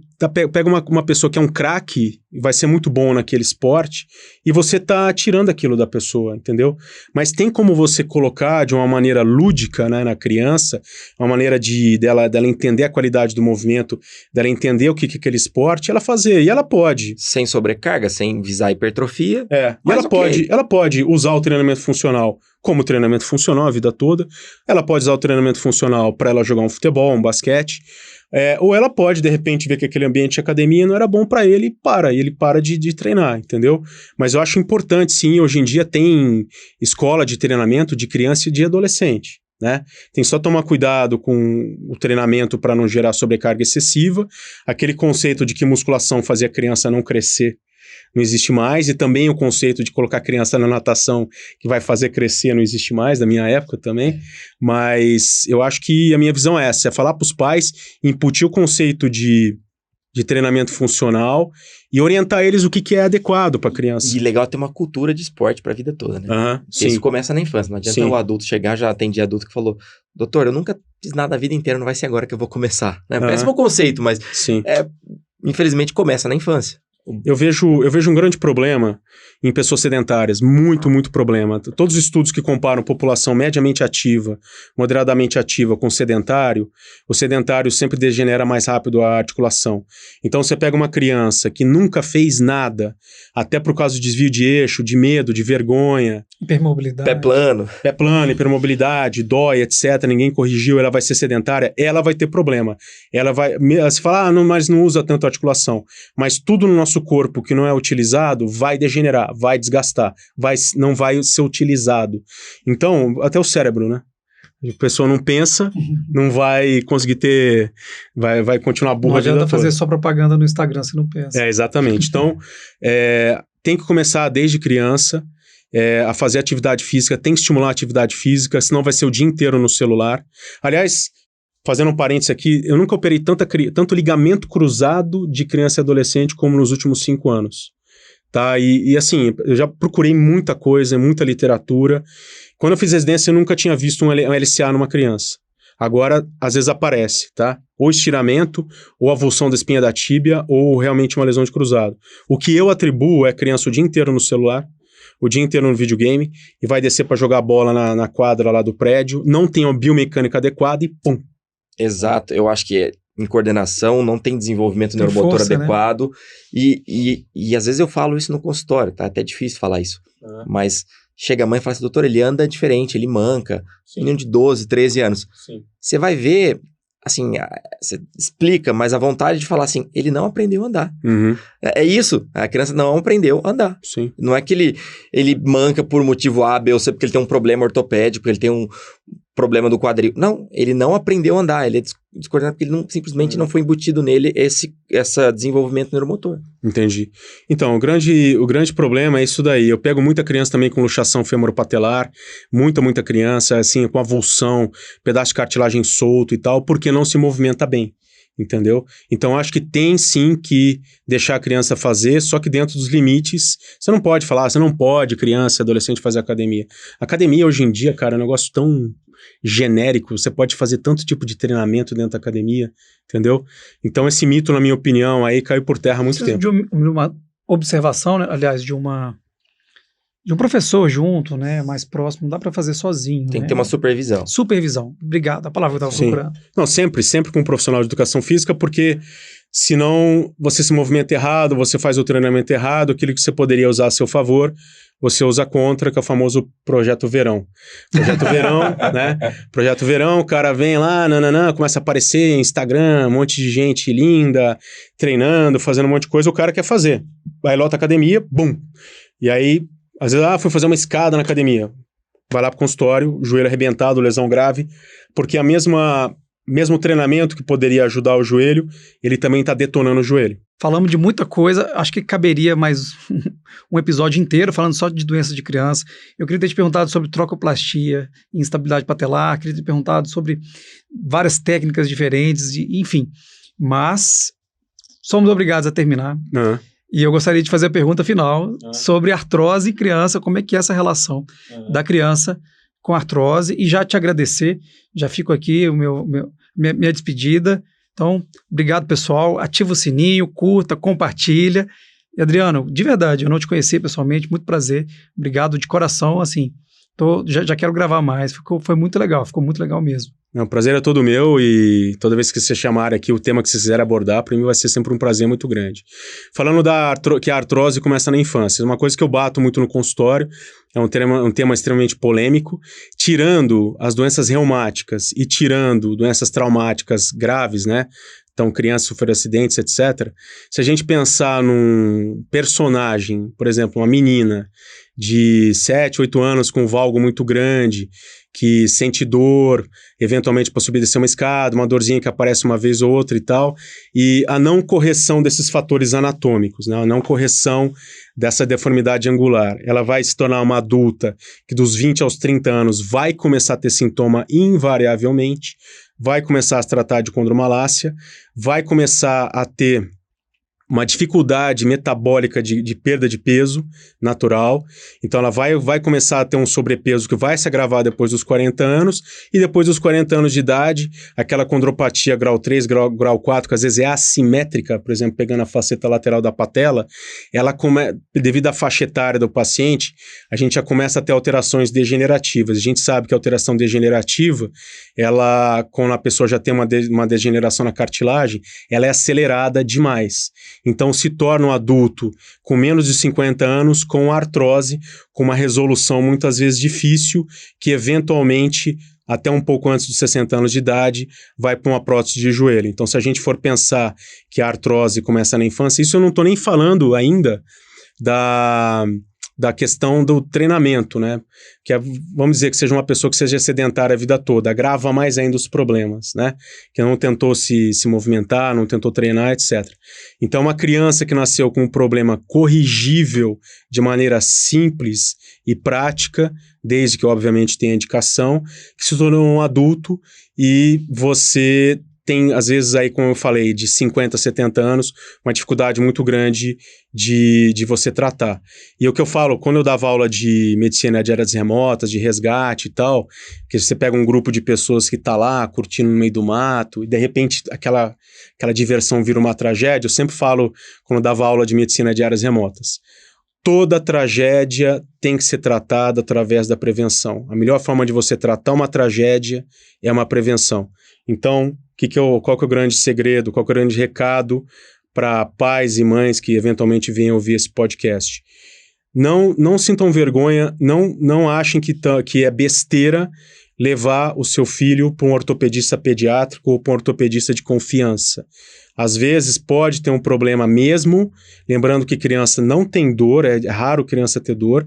pega uma pessoa que é um craque e vai ser muito bom naquele esporte, e você tá tirando aquilo da pessoa, entendeu? Mas tem como você colocar de uma maneira lúdica, né, na criança, uma maneira dela entender a qualidade do movimento, dela entender o que é aquele esporte, ela fazer, e ela pode. Sem sobrecarga, sem visar hipertrofia. E ela pode usar o treinamento funcional como treinamento funcional a vida toda, ela pode usar o treinamento funcional para ela jogar um futebol, um basquete, ou ela pode, de repente, ver que aquele ambiente de academia não era bom para ele e ele para de treinar, entendeu? Mas eu acho importante, sim, hoje em dia tem escola de treinamento de criança e de adolescente, né? Tem só tomar cuidado com o treinamento para não gerar sobrecarga excessiva, aquele conceito de que musculação fazia a criança não crescer, não existe mais, e também o conceito de colocar criança na natação que vai fazer crescer não existe mais, da minha época também, mas eu acho que a minha visão é essa, é falar para os pais, incutir o conceito de treinamento funcional e orientar eles o que é adequado para a criança. E legal é ter uma cultura de esporte para a vida toda, né? Sim. Isso começa na infância, não adianta o adulto chegar, já atendi adulto que falou, doutor, eu nunca fiz nada a vida inteira, não vai ser agora que eu vou começar. Né? Péssimo conceito, mas infelizmente começa na infância. Eu vejo um grande problema em pessoas sedentárias, muito problema. Todos os estudos que comparam população mediamente ativa, moderadamente ativa com sedentário, o sedentário sempre degenera mais rápido a articulação. Então você pega uma criança que nunca fez nada, até por causa do desvio de eixo, de medo, de vergonha. Hipermobilidade. Pé plano, hipermobilidade, dói, etc. Ninguém corrigiu, ela vai ser sedentária, ela vai ter problema. Ela vai... Você fala, mas não usa tanto a articulação. Mas tudo no nosso corpo que não é utilizado vai degenerar, vai desgastar, não vai ser utilizado. Então, até o cérebro, né? A pessoa não pensa, não vai conseguir ter... Vai continuar burra. Não adianta fazer só propaganda no Instagram se não pensa. Exatamente. Então, tem que começar desde criança a fazer atividade física, tem que estimular a atividade física, senão vai ser o dia inteiro no celular. Aliás, fazendo um parênteses aqui, eu nunca operei tanto ligamento cruzado de criança e adolescente como nos últimos 5 anos. Tá? E assim, eu já procurei muita coisa, muita literatura. Quando eu fiz residência, eu nunca tinha visto um LCA numa criança. Agora, às vezes aparece, tá? Ou estiramento, ou avulsão da espinha da tíbia, ou realmente uma lesão de cruzado. O que eu atribuo é criança o dia inteiro no celular, o dia inteiro no videogame, e vai descer para jogar bola na quadra lá do prédio, não tem uma biomecânica adequada e pum. Exato, eu acho que em coordenação não tem desenvolvimento neuromotor adequado, né? e às vezes eu falo isso no consultório, tá? Até difícil falar isso, mas chega a mãe e fala assim, doutor, ele anda diferente, ele manca, menino de 12, 13 anos. Você vai ver, assim, você explica, mas a vontade de falar assim, ele não aprendeu a andar. É isso, a criança não aprendeu a andar. Sim. Não é que ele manca por motivo A, B ou C, porque ele tem um problema ortopédico, ele tem um problema do quadril. Não, ele não aprendeu a andar, ele é descoordenado porque ele simplesmente não foi embutido nele esse desenvolvimento neuromotor. Entendi. Então, o grande problema é isso daí. Eu pego muita criança também com luxação femoropatelar, muita criança, assim, com avulsão, pedaço de cartilagem solto e tal, porque não se movimenta bem. Entendeu? Então, acho que tem sim que deixar a criança fazer, só que dentro dos limites. Você não pode falar, você não pode, criança, adolescente, fazer academia. Academia, hoje em dia, cara, é um negócio tão genérico, você pode fazer tanto tipo de treinamento dentro da academia, entendeu? Então, esse mito, na minha opinião, aí caiu por terra há muito tempo. De uma observação, né? Aliás, de um professor junto, né, mais próximo, não dá para fazer sozinho. Tem que ter uma supervisão. Supervisão, obrigado, a palavra que eu estava procurando. Não, sempre com um profissional de educação física, porque senão você se movimenta errado, você faz o treinamento errado, aquilo que você poderia usar a seu favor, você usa contra, que é o famoso Projeto Verão. Projeto Verão, né? Projeto Verão, o cara vem lá, começa a aparecer em Instagram, um monte de gente linda, treinando, fazendo um monte de coisa, o cara quer fazer. Vai lota a academia, bum! E aí, às vezes, fui fazer uma escada na academia. Vai lá pro consultório, joelho arrebentado, lesão grave, porque mesmo treinamento que poderia ajudar o joelho, ele também está detonando o joelho. Falamos de muita coisa, acho que caberia mais um episódio inteiro falando só de doenças de criança. Eu queria ter te perguntado sobre trocoplastia, instabilidade patelar, queria ter te perguntado sobre várias técnicas diferentes, enfim. Mas somos obrigados a terminar. E eu gostaria de fazer a pergunta final sobre artrose em criança, como é que é essa relação da criança com artrose, e já te agradecer, já fico aqui, minha despedida. Então, obrigado, pessoal. Ativa o sininho, curta, compartilha. E, Adriano, de verdade, eu não te conheci pessoalmente, muito prazer. Obrigado de coração, assim. Já quero gravar mais. Foi muito legal, ficou muito legal mesmo. O prazer é todo meu, e toda vez que você chamar aqui o tema que você quiser abordar, para mim vai ser sempre um prazer muito grande. Falando que a artrose começa na infância, uma coisa que eu bato muito no consultório, é um tema extremamente polêmico, tirando as doenças reumáticas e tirando doenças traumáticas graves, né? Então, crianças sofreram acidentes, etc. Se a gente pensar num personagem, por exemplo, uma menina de 7, 8 anos com um valgo muito grande, que sente dor, eventualmente para subir e descer uma escada, uma dorzinha que aparece uma vez ou outra e tal, e a não correção desses fatores anatômicos, né? A não correção dessa deformidade angular. Ela vai se tornar uma adulta que dos 20 aos 30 anos vai começar a ter sintoma invariavelmente, vai começar a se tratar de condromalácia, vai começar a ter uma dificuldade metabólica de perda de peso natural. Então, ela vai começar a ter um sobrepeso que vai se agravar depois dos 40 anos, e depois dos 40 anos de idade, aquela condropatia grau 3, grau 4, que às vezes é assimétrica, por exemplo, pegando a faceta lateral da patela, devido à faixa etária do paciente, a gente já começa a ter alterações degenerativas. A gente sabe que a alteração degenerativa, ela, quando a pessoa já tem uma degeneração na cartilagem, ela é acelerada demais. Então, se torna um adulto com menos de 50 anos com artrose, com uma resolução muitas vezes difícil, que eventualmente, até um pouco antes dos 60 anos de idade, vai para uma prótese de joelho. Então, se a gente for pensar que a artrose começa na infância, isso eu não estou nem falando ainda da questão do treinamento, né? Que vamos dizer que seja uma pessoa que seja sedentária a vida toda, agrava mais ainda os problemas, né? Que não tentou se movimentar, não tentou treinar, etc. Então, uma criança que nasceu com um problema corrigível de maneira simples e prática, desde que, obviamente, tenha indicação, que se tornou um adulto e você tem, às vezes, aí, como eu falei, de 50, 70 anos, uma dificuldade muito grande de você tratar. E o que eu falo, quando eu dava aula de medicina de áreas remotas, de resgate e tal, que você pega um grupo de pessoas que está lá, curtindo no meio do mato, e de repente aquela diversão vira uma tragédia, eu sempre falo, quando eu dava aula de medicina de áreas remotas, toda tragédia tem que ser tratada através da prevenção. A melhor forma de você tratar uma tragédia é uma prevenção. Então, qual que é o grande segredo, qual que é o grande recado para pais e mães que eventualmente venham ouvir esse podcast? Não sintam vergonha, não achem que é besteira levar o seu filho para um ortopedista pediátrico ou para um ortopedista de confiança. Às vezes pode ter um problema mesmo, lembrando que criança não tem dor, é raro criança ter dor,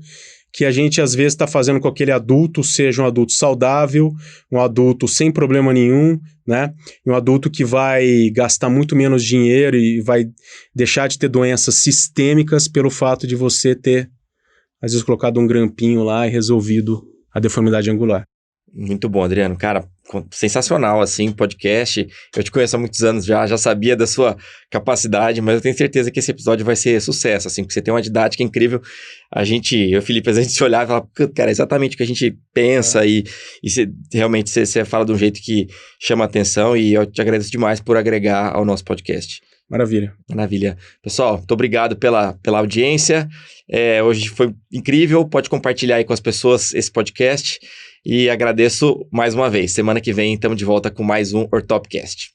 que a gente às vezes está fazendo com que aquele adulto seja um adulto saudável, um adulto sem problema nenhum, né? Um adulto que vai gastar muito menos dinheiro e vai deixar de ter doenças sistêmicas pelo fato de você ter, às vezes, colocado um grampinho lá e resolvido a deformidade angular. Muito bom, Adriano. Cara, sensacional, assim, podcast. Eu te conheço há muitos anos já sabia da sua capacidade, mas eu tenho certeza que esse episódio vai ser sucesso, assim, porque você tem uma didática incrível. Eu e o Felipe, a gente se olhava e falava, cara, é exatamente o que a gente pensa e realmente você fala de um jeito que chama atenção e eu te agradeço demais por agregar ao nosso podcast. Maravilha. Maravilha. Pessoal, muito obrigado pela audiência. Hoje foi incrível. Pode compartilhar aí com as pessoas esse podcast. E agradeço mais uma vez. Semana que vem estamos de volta com mais um Ortopcast.